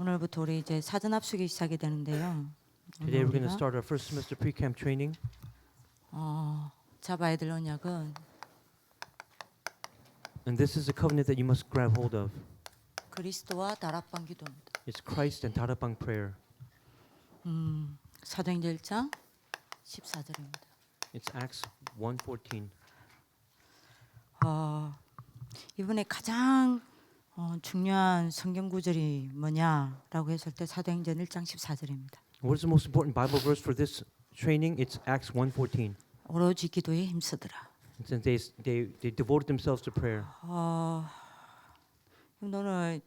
오늘부터 우리 이제 사전 합숙이 시작이 되는데요. Today we're going to 우리가 start our first semester pre-camp training. 잡아야 될 언약은 And this is a covenant that you must grab hold of. 그리스도와 다락방 기도입니다. It's Christ and Tarapang prayer. 사도행전 1장 14절입니다. It's Acts 1:14. 이번에 가장 중요한 성경 구절이 뭐냐라고 했을 때 사도행전 1장 14절입니다. What is the most important Bible verse for this training? It's Acts 1:14. 오로지 기도에 힘쓰더라. It says they devoted themselves to prayer. 오늘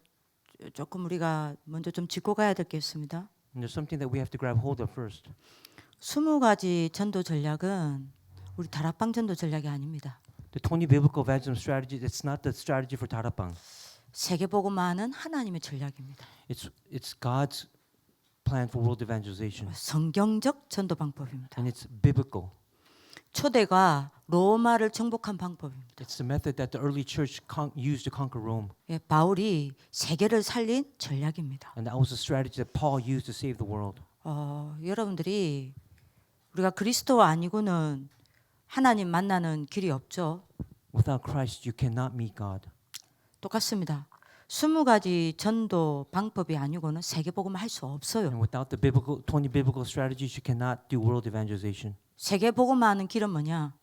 조금 우리가 먼저 좀 짚고 가야 될 게 있습니다. And there's something that we have to grab hold of first. 20가지 전도 전략은 우리 다락방 전도 전략이 아닙니다. The 20 biblical evangelism strategies, it's not the strategy for Tarapang. 세계복음화는 하나님의 전략입니다. It's God's plan for world evangelization. 성경적 전도 방법입니다. And it's biblical. 초대가 로마를 정복한 방법입니다. It's the method that the early church used to conquer Rome. 바울이 세계를 살린 전략입니다. And that was the strategy that Paul used to save the world. 여러분들이 우리가 그리스도 아니고는 하나님 만나는 길이 없죠. Without Christ, you cannot meet God. 똑같습니다. 20가지 전도 방법이 아니고는 세계복음을 할 수 없어요. And without the 20 biblical strategies, you cannot do world evangelization. 세계복음화하는 길은 뭐냐?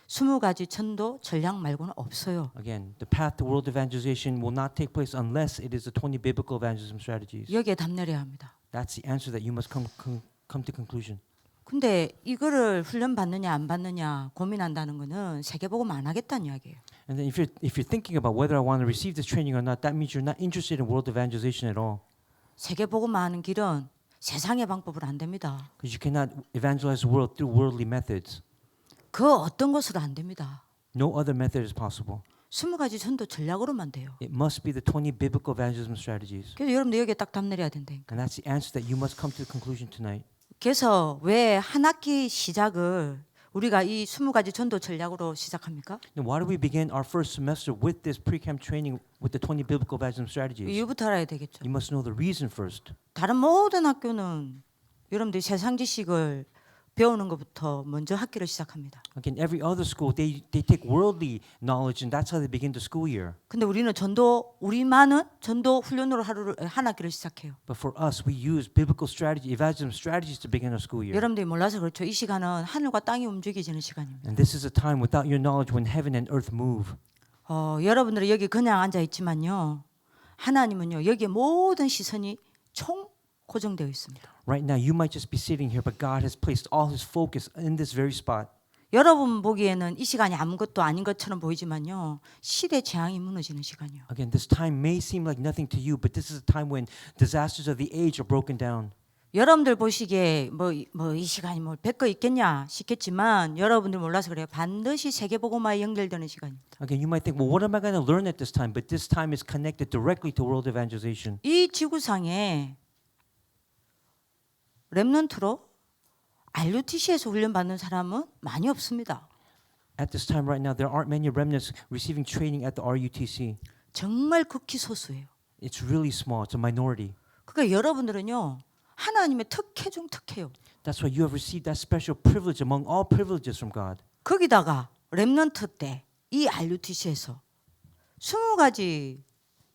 20가지 전도 전략 말고는 없어요. Again, the path to world evangelization will not take place unless it is the 20 biblical evangelism strategies. 여기에 답 내려야 합니다. That's the answer that you must come to conclusion. 근데 이거를 훈련 받느냐 안 받느냐 고민한다는 거는 세계복음 안 하겠다는 이야기예요. And then if you're thinking about whether I want to receive this training or not, that means you're not interested in world evangelization at all. 세계복음화하는 길은 세상의 방법으로 안 됩니다. Because you cannot evangelize the world through worldly methods. 그 어떤 것으로 안 됩니다. No other method is possible. 20가지 전도 전략으로만 돼요. It must be the 20 biblical evangelism strategies. 그래서 여러분들 여기에 딱 답 내려야 된다니까. And that's the answer that you must come to the conclusion tonight. 그래서 왜 한 학기 시작을 우리가 이 20가지 전도 전략으로 시작합니까? Then why do we begin our first semester with this pre-camp training with the 20 biblical evangelism strategies? 이유부터 알아야 되겠죠. You must know the reason first. 다른 모든 학교는 여러분들이 세상 지식을 배우는 것부터 먼저 학기를 시작합니다. Again, every other school they take worldly knowledge and that's how they begin the school year. 근데 우리만은 전도 훈련으로 한 학기를 시작해요. But for us, we use biblical strategy, evangelism strategies to begin our school year. 여러분들이 몰라서 그렇죠. 이 시간은 하늘과 땅이 움직이지는 시간입니다. And this is a time without your knowledge when heaven and earth move. 여러분들이 여기 그냥 앉아 있지만요. 하나님은요. 여기에 모든 시선이 총 고정되어 있습니다. Right now, you might just be sitting here, but God has placed all His focus in this very spot. 여러분 보기에는 이 시간이 아무것도 아닌 것처럼 보이지만요. 시대 재앙이 무너지는 시간이요. Again, this time may seem like nothing to you, but this is a time when disasters of the age are broken down. 여러분들 보시기에 이 시간이 뭘 뵐 거 있겠냐 싶겠지만 여러분들 몰라서 그래요. 반드시 세계복음화에 연결되는 시간입니다. Again, you might think, well, what am I going to learn at this time? But this time is connected directly to world evangelization. 이 지구상에 렘넌트로 RUTC에서 훈련받는 사람은 많이 없습니다. At this time right now, there aren't many remnants receiving training at the RUTC. 정말 극히 소수예요. It's really small. It's a minority. 그러니까 여러분들은요. 하나님의 특혜 중 특혜요. That's why you have received that special privilege among all privileges from God. 거기다가 렘넌트 때 이 RUTC에서 20가지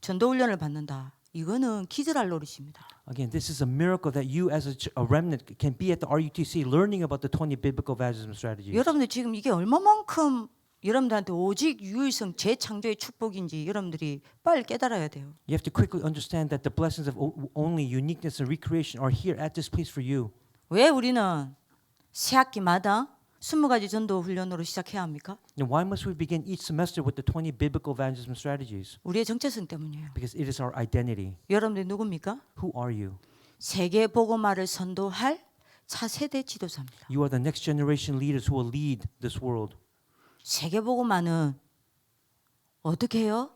전도 훈련을 받는다. 이거는 기절할 노릇입니다. Again, this is a miracle that you as a remnant can be at the RUTC learning about the 20 biblical evangelism strategies. 여러분들 지금 이게 얼마만큼 여러분들한테 오직 유일성 재창조의 축복인지 여러분들이 빨리 깨달아야 돼요. You have to quickly understand that the blessings of only uniqueness and recreation are here at this place for you. 왜 우리는 새 학기마다 20가지 전도 훈련으로 시작해야 합니까? And why must we begin each semester with the 20 biblical evangelism strategies? 우리의 정체성 때문이에요. Because it is our identity. 여러분들이 누굽니까? Who are you? 세계 복음화를 선도할 차세대 지도자입니다. You are the next generation leaders who will lead this world. 세계 복음화는 어떻게 해요?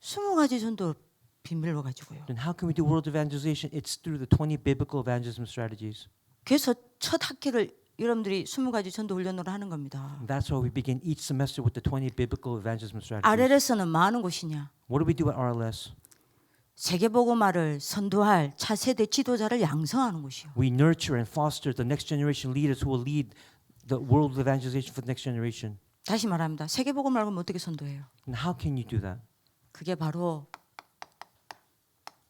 20가지 전도 비밀로 가지고요. Then how can we do world evangelization? It's through the 20 biblical evangelism strategies. 그래서 첫 학기를 여러분들이 20가지 전도 훈련으로 하는 겁니다. And that's why we begin each semester with the 20 biblical evangelism strategies. RLS는 뭐 하는 곳이냐? What do we do at RLS? 세계복음화를 선도할 차세대 지도자를 양성하는 곳이요. We nurture and foster the next generation leaders who will lead the world evangelization for the next generation. 다시 말합니다. 세계복음화를 그럼 어떻게 선도해요? And how can you do that? 그게 바로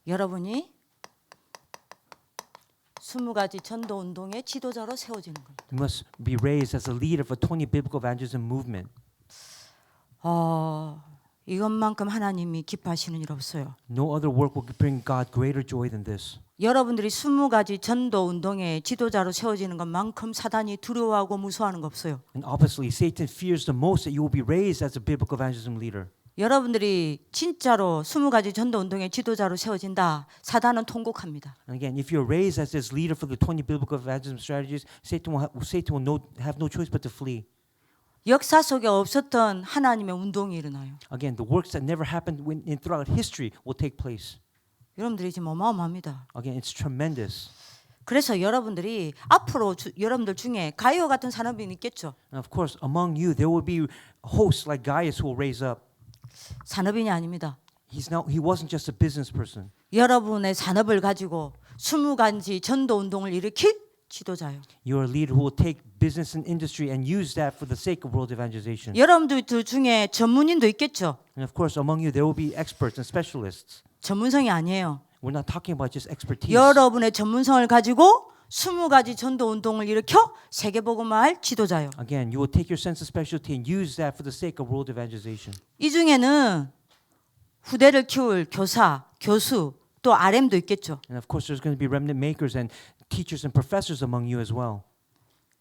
여러분이 20가지 전도 운동의 지도자로 세워지는 겁니다. You must be raised as a leader of a 20 biblical evangelism movement. 이것만큼 하나님이 기뻐하시는 일 없어요. No other work will bring God greater joy than this. 여러분들이 20가지 전도 운동의 지도자로 세워지는 것만큼 사단이 두려워하고 무서워하는 거 없어요. And obviously, Satan fears the most that you will be raised as a biblical evangelism leader. 여러분들이 진짜로 20가지 전도 운동의 지도자로 세워진다. 사단은 통곡합니다. And again, if you're raised as this leader for the 20 biblical evangelism strategies, Satan will have no choice but to flee. 역사 속에 없었던 하나님의 운동이 일어나요. Again, the works that never happened throughout history will take place. 여러분들이 지금 어마어마합니다. Again, it's tremendous. 그래서 여러분들이 앞으로 여러분들 중에 가이오 같은 산업이 있겠죠. And of course, among you, there will be hosts like Gaius who will raise up. 산업인이 아닙니다. He wasn't just a business person. 여러분의 산업을 가지고 20가지 전도 운동을 일으킬 지도자요. You're a leader who will take business and industry and use that for the sake of world evangelization. 여러분들 중에 전문인도 있겠죠. And of course, among you, there will be experts and specialists. 전문성이 아니에요. We're not talking about just expertise. 여러분의 전문성을 가지고 20가지 전도 운동을 일으켜 세계복음화할 지도자요. Again, you will take your sense of specialty and use that for the sake of world evangelization. 이 중에는 후대를 키울 교사, 교수, 또 RM도 있겠죠. And of course, there's going to be remnant makers and teachers and professors among you as well.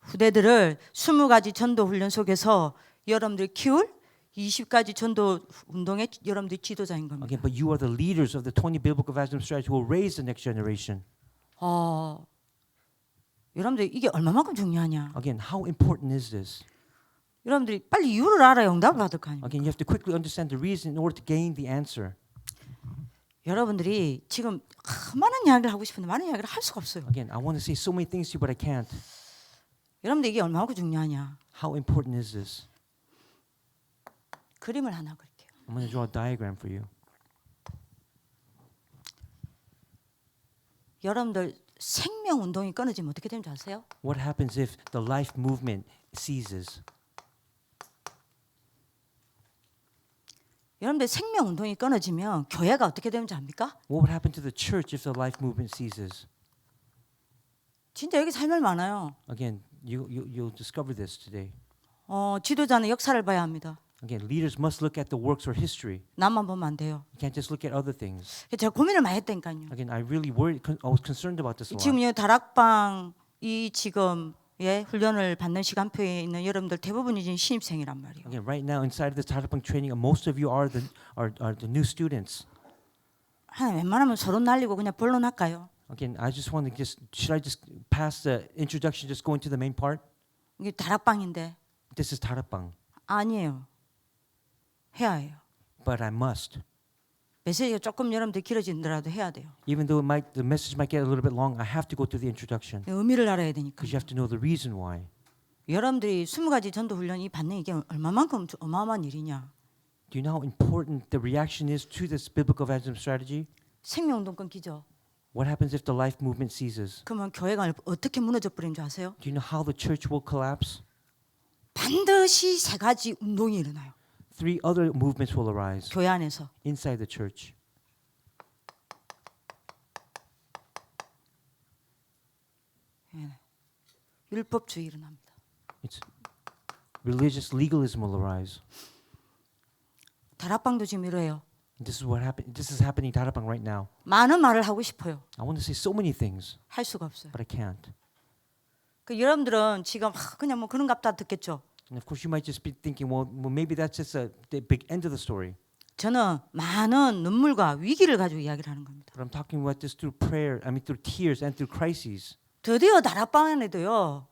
후대들을 20가지 전도 훈련 속에서 여러분들 키울 20가지 전도 운동의 여러분들이 지도자인 겁니다. Again, but you are the leaders of the 20 biblical evangelism strategy who will raise the next generation. 여러분들 이게 얼마만큼 중요하냐? Again, how important is this? 여러분들이 빨리 이유를 알아야 응답을 받을 거 아닙니까? Again, you have to quickly understand the reason in order to gain the answer. 여러분들이 지금 많은 이야기를 하고 싶은데 많은 이야기를 할 수가 없어요. Again, I want to say so many things to you, but I can't. 여러분들 이게 얼마만큼 중요하냐? How important is this? 그림을 하나 그릴게요. I'm going to draw a diagram for you. 여러분들 생명 운동이 끊어지면 어떻게 되는지 아세요? What happens if the life movement ceases? 여러분들 생명 운동이 끊어지면 교회가 어떻게 되는지 압니까? What would happen to the church if the life movement ceases? 진짜 여기 할 말 많아요. Again, you'll discover this today. 지도자는 역사를 봐야 합니다. Again, leaders must look at the works or history. 남만 보면 안 돼요. You can't just look at other things. 제가 고민을 많이 했다니까요. Again, I was concerned about this a lot. 지금 이 다락방 이 지금 훈련을 받는 시간표에 있는 여러분들 대부분이 지금 신입생이란 말이에요. Again, right now inside of this Tarapang training, most of you are the new students. 하나 웬만하면 서론 날리고 그냥 본론할까요? Again, should I just pass the introduction, just go into the main part? 이게 다락방인데 This is Tarapang, 아니에요. 해야 해요. but I must. 메시지가 조금 여러분들 길어지더라도 해야 돼요. Even though the message might get a little bit long, I have to go through the introduction 의미를 알아야 되니까. because you have to know the reason why. 여러분들이 20가지 전도 훈련이 받는 이게 얼마만큼 어마어마한 일이냐. Do you know how important the reaction is to this biblical evangelism strategy? 생명운동 끊기죠. What happens if the life movement ceases? 그러면 교회가 어떻게 무너져 버리는 줄 아세요? Do you know how the church will collapse? 반드시 3가지 운동이 일어나요. 3 other movements will arise 교회 안에서. inside the church. 율법주의 일어납니다. It's religious legalism will arise. 다락방도 지금 이래요. This is what happened. This is happening in Tarapang right now. 많은 말을 하고 싶어요. I want to say so many things, 할 수가 없어요. but I can't. 그 여러분들은 지금 그냥 뭐 그런갑다 듣겠죠. And of course, you might just be thinking, well, maybe that's just the big end of the story. 저는 많은 눈물과 위기를 가지고 이야기를 하는 겁니다. But I'm talking about this through prayer. I mean, through tears and through crises. 드디어 다락방 안에도요.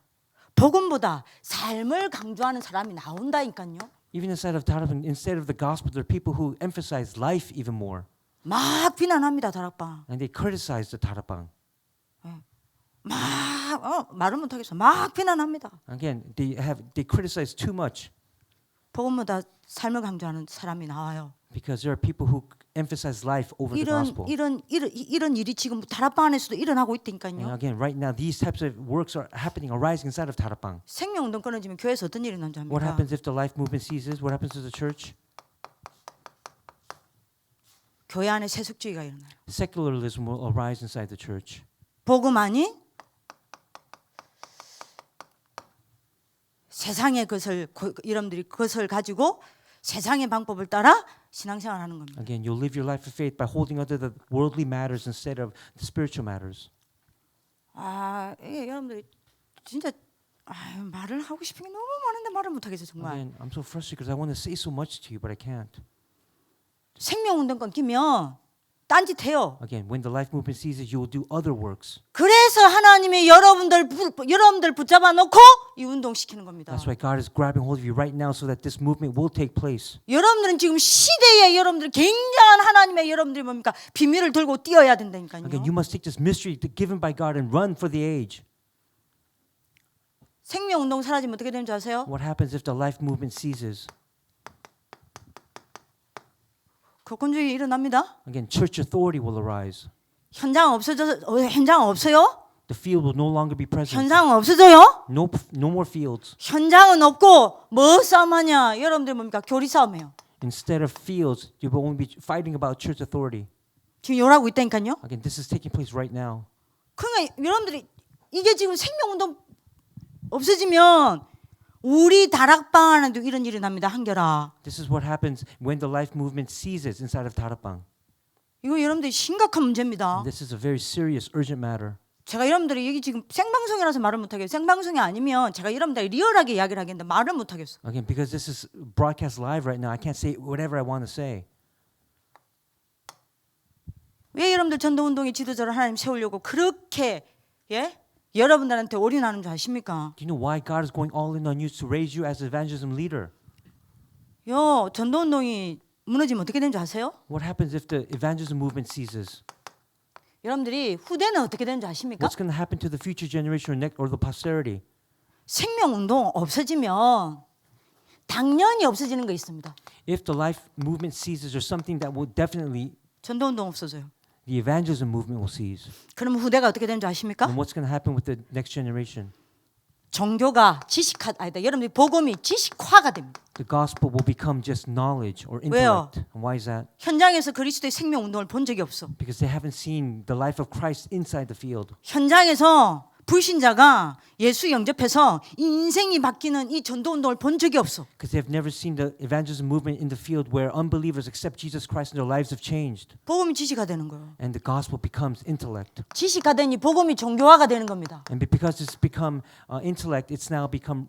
복음보다 삶을 강조하는 사람이 나온다니까요. Even inside of Tarapang, instead of the gospel, there are people who emphasize life even more, 막 비난합니다. 다락방. and they criticize the Tarapang. 막 말을 못하겠어. 막 비난합니다. Again, they criticize too much. 복음보다 삶을 강조하는 사람이 나와요. Because there are people who emphasize life over the gospel. 이런 일이 지금 다락방 안에서도 일어나고 And 있다니까요. again, right now, these types of works are happening, arising inside of 다락방. 생명운동 끊어지면 교회에서 어떤 일이 일어나는지 What 압니까? happens if the life movement ceases? What happens to the church? 교회 안에 세속주의가 일어나요. Secularism will arise inside the church. 복음 아닌 세상의 것을 여러분들이 그것을 가지고 세상의 방법을 따라 신앙생활하는 겁니다. Again, you'll live your life of faith by holding onto the worldly matters instead of the spiritual matters. 이게 여러분들이 진짜 말을 하고 싶은 게 너무 많은데 말을 못 하겠어요, 정말. Again, I'm so frustrated because I want to say so much to you, but I can't. 생명운동 끊기면 딴짓해요. Again, when the life movement ceases, you will do other works. 그래서 하나님이 여러분들 붙잡아 놓고 이 운동 시키는 겁니다. That's why God is grabbing hold of you right now so that this movement will take place. 여러분들은 지금 시대에 여러분들 굉장한 하나님의 여러분들이 뭡니까? 비밀을 들고 뛰어야 된다니까요. Again, you must take this mystery given by God and run for the age. 생명운동 사라지면 어떻게 되는지 아세요? What happens if the life movement ceases? 교권주의 일어납니다. Again, church authority will arise. 현장 없어요? The field will no longer be present. 현장은 없어져요? No more fields. 현장은 없고 뭐 싸움하냐? 여러분들 뭡니까? 교리 싸움이에요. Instead of fields, you will only be fighting about church authority. 지금 요라고 있다니까요. Again, this is taking place right now. 그러니까 여러분들이 이게 지금 생명운동 없어지면 우리 다락방 안에도 이런 일이 납니다. 한결아. This is what happens when the life movement ceases inside of 다락방. 이거 여러분들이 심각한 문제입니다. And this is a very serious, urgent matter. 제가 여러분들이 여기 지금 생방송이라서 말을 못 하겠어요. 생방송이 아니면 제가 여러분들 리얼하게 이야기를 하겠는데 말을 못 하겠어. Again, because this is broadcast live right now, I can't say whatever I want to say. 왜 여러분들 전도운동의 지도자를 하나님 세우려고 그렇게 여러분들한테 올인하는 줄 아십니까? Do you know why God is going all in on you to raise you as evangelism leader? 전도운동이 무너지면 어떻게 되는 줄 아세요? What happens if the evangelism movement ceases? 여러분들이 후대는 어떻게 되는 줄 아십니까? What's going to happen to the future generation or the posterity? 생명운동 없어지면 당연히 없어지는 거 있습니다. If the life movement ceases, there's something that will definitely, 전도운동 없어져요. the evangelism movement will cease. 그러면 후대가 어떻게 되는 줄 아십니까? And what's going to happen with the next generation? 종교가 여러분들이 복음이 지식화가 됩니다. The gospel will become just knowledge or 왜요? intellect. And why is that? 현장에서 그리스도의 생명운동을 본 적이 없어. Because they haven't seen the life of Christ inside the field. 현장에서 불신자가 예수 영접해서 인생이 바뀌는 이 전도운동을 본 적이 없어. Because they've never seen the evangelism movement in the field where unbelievers accept Jesus Christ and their lives have changed. 복음이 지식화 되는 거예요. And the gospel becomes intellect. 지식화 되니 복음이 종교화가 되는 겁니다. And because it's become intellect, it's now become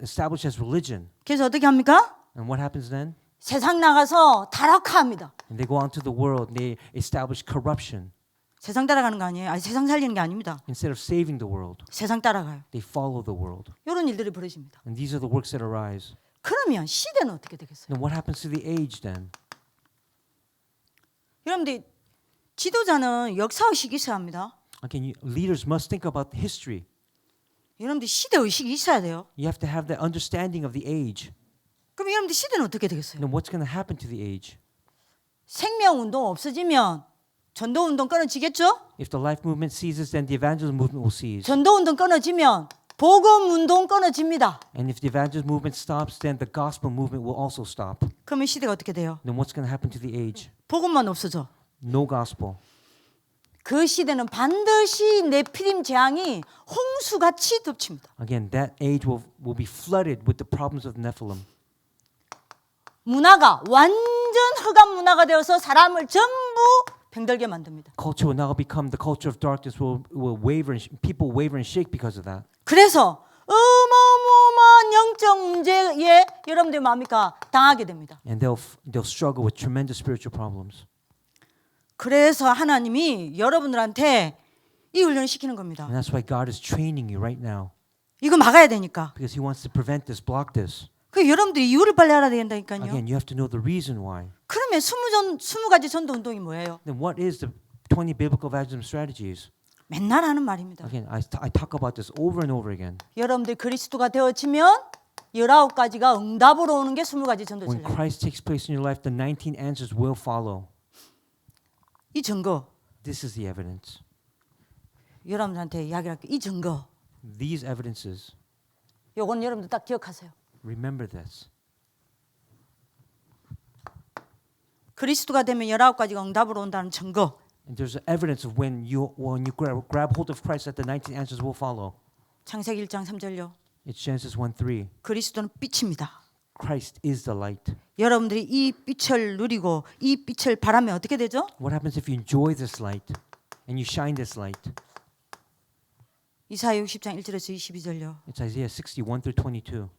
established as religion. 그래서 어떻게 합니까? And what happens then? 세상 나가서 타락화합니다. And they go out to the world and they establish corruption. 세상 따라가는 거 아니에요. 세상 살리는 게 아닙니다. Instead of saving the world, 세상 따라가요. they follow the world. 이런 일들이 벌어집니다. And these are the works that arise. 그러면 시대는 어떻게 되겠어요? Then what happens to the age then? 여러분들 지도자는 역사의식이 있어야 합니다. Again, leaders must think about history. 여러분들 시대의식이 있어야 돼요. You have to have that understanding of the age. 그럼 여러분들 시대는 어떻게 되겠어요? Then what's going to happen to the age? 생명운동 없어지면 전도운동 끊어지겠죠? If the life movement ceases, then the evangelism movement will cease. 전도운동 끊어지면 복음운동 끊어집니다. And if the evangelism movement stops, then the gospel movement will also stop. 그러면 시대가 어떻게 돼요? Then what's going to happen to the age? 복음만 없어져. No gospel. 그 시대는 반드시 네피림 재앙이 홍수같이 덮칩니다. Again, that age will be flooded with the problems of Nephilim. 문화가 완전 흑암 문화가 되어서 사람을 전부 병들게 만듭니다. Culture will now become the culture of darkness. Will waver and people waver and shake because of that. 그래서 어마어마한 영적 문제에 여러분들 뭡니까? 당하게 됩니다. And they'll struggle with tremendous spiritual problems. 그래서 하나님이 여러분들한테 이 훈련을 시키는 겁니다. And that's why God is training you right now. 이거 막아야 되니까. Because He wants to prevent this, block this. 그 여러분들이 이유를 빨리 알아야 된다니까요. Again, you have to know the reason why. 그러면 20가지 전도 운동이 뭐예요? Then what is the 20 biblical evangelism strategies? 맨날 하는 말입니다. Again, I talk about this over and over again. 여러분들 그리스도가 되어지면 19가지가 응답으로 오는 게 20가지 전도 When 전략. Christ takes place in your life, the 19 answers will follow. 이 증거 This is the evidence. 여러분들한테 이야기할게요. 이 증거 These evidences, 요건 여러분들 딱 기억하세요. remember this. 그리스도가 되면 19가지가 응답으로 온다는 증거. And there's evidence of when you grab hold of Christ that the 19 answers will follow. 창세기 1장 3절요. It's Genesis 1:3. 그리스도는 빛입니다. Christ is the light. 여러분들이 이 빛을 누리고 이 빛을 바라면 어떻게 되죠? What happens if you enjoy this light and you shine this light? 이사야 60장 1절에서 22절요. It's Isaiah 60:1-22.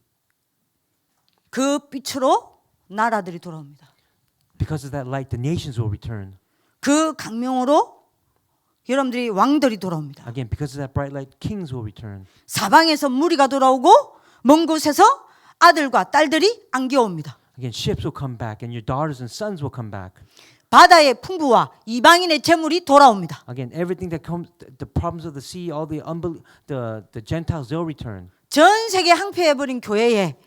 그 빛으로 나라들이 돌아옵니다. Because of that light, the nations will return. 그 강명으로 여러분들이 왕들이 돌아옵니다. Again, because of that bright light, kings will return. 사방에서 무리가 돌아오고 먼 곳에서 아들과 딸들이 안겨옵니다. Again, ships will come back and your daughters and sons will come back. 바다의 풍부와 이방인의 재물이 돌아옵니다. Again, everything that comes, the problems of the sea, all the Gentiles, they'll return. 전 세계 항폐해버린 교회에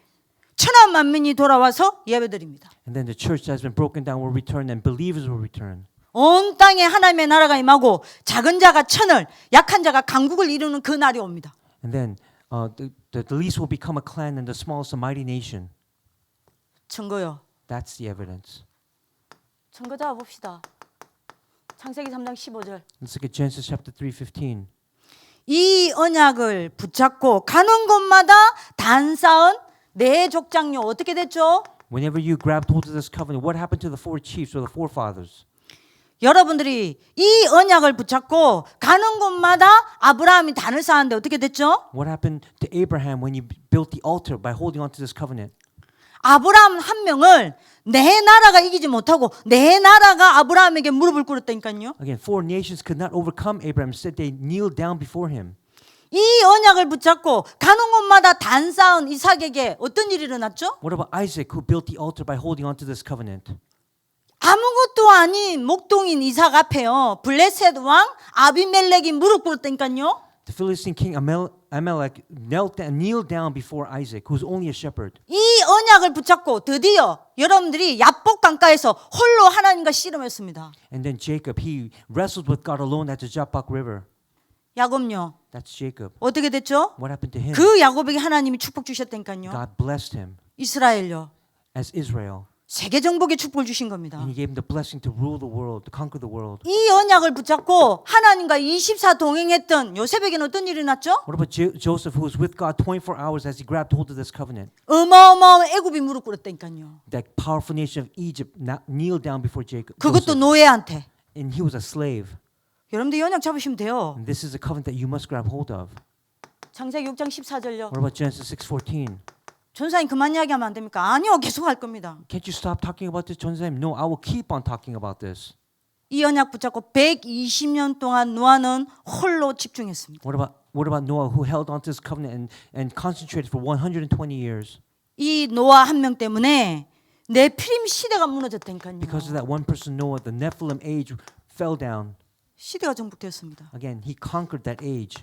천한 만민이 돌아와서 예배드립니다. And then the church that has been broken down will return and believers will return. 온 땅에 하나님의 나라가 임하고 작은 자가 천을 약한 자가 강국을 이루는 그 날이 옵니다. And then the least will become a clan and the smallest a mighty nation. 증거요. That's the evidence. 증거 잡아봅시다. 창세기 3장 15절. Let's look at Genesis chapter 3:15. 이 언약을 붙잡고 가는 곳마다 단 쌓은 네 족장요 어떻게 됐죠? Whenever you grabbed hold of this covenant, what happened to the four chiefs or the forefathers? 여러분들이 이 언약을 붙잡고 가는 곳마다 아브라함이 단을 쌓았는데 어떻게 됐죠? What happened to Abraham when you built the altar by holding on to this covenant? 아브라함 한 명을 내 나라가 이기지 못하고 내 나라가 아브라함에게 무릎을 꿇었다니까요. Again, four nations could not overcome Abraham. Instead, they kneeled down before him. 이 언약을 붙잡고 가는 곳마다 단 쌓은 이삭에게 어떤 일이 일어났죠? What about Isaac, who built the altar by holding on to this covenant? 아무것도 아닌 목동인 이삭 앞에요. 블레셋 왕 아비멜렉이 무릎 꿇었다니까요. The Philistine king Amalek kneeled down before Isaac, who's only a shepherd. 이 언약을 붙잡고 드디어 여러분들이 야복 강가에서 홀로 하나님과 씨름했습니다. And then Jacob, he wrestled with God alone at the Jabbok River. 야곱요. That's Jacob. 어떻게 됐죠? What happened to him? 그 야곱에게 하나님이 축복 주셨다니까요. God blessed him 이스라엘요. as Israel. 세계 정복의 축복을 주신 겁니다. And he gave him the blessing to rule the world, to conquer the world. 이 언약을 붙잡고 하나님과 24 동행했던 요셉에게는 어떤 일이 났죠? What about Joseph, who was with God 24 hours as he grabbed hold of this covenant? 어마어마한 애굽이 무릎 꿇었다니까요. That powerful nation of Egypt kneeled down before 그것도 Joseph. 노예한테. And he was a slave. 여러분들 이 언약 잡으시면 돼요. And this is a covenant that you must grab hold of. 창세기 6장 14절요. What about Genesis 6:14? 전사님 그만 이야기하면 안 됩니까? 아니요, 계속 할 겁니다. Can't you stop talking about this, 전사님? No, I will keep on talking about this. 이 언약 붙잡고 120년 동안 노아는 홀로 집중했습니다. What about Noah, who held on to this covenant and concentrated for 120 years? 이 노아 한 명 때문에 네피림 시대가 무너졌다니까요. Because of that one person, Noah, the Nephilim age fell down. 시대가 정복되었습니다. Again, he conquered that age.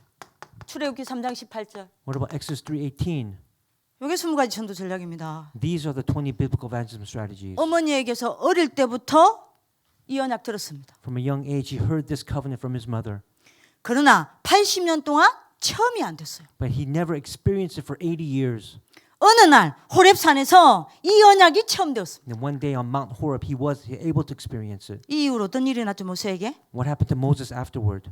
출애굽기 3장 18절. What about Exodus 3:18? 이게 20가지 전도 전략입니다. These are the 20 biblical evangelism strategies. 어머니에게서 어릴 때부터 이 언약 들었습니다. From a young age, he heard this covenant from his mother. 그러나 80년 동안 체험이 안 됐어요. But he never experienced it for 80 years. 어느 날 호렙산에서 이 언약이 체험되었습니다. And one day on Mount Horeb, he was able to experience it. 이 이후로 어떤 일이 났죠 모세에게? What happened to Moses afterward?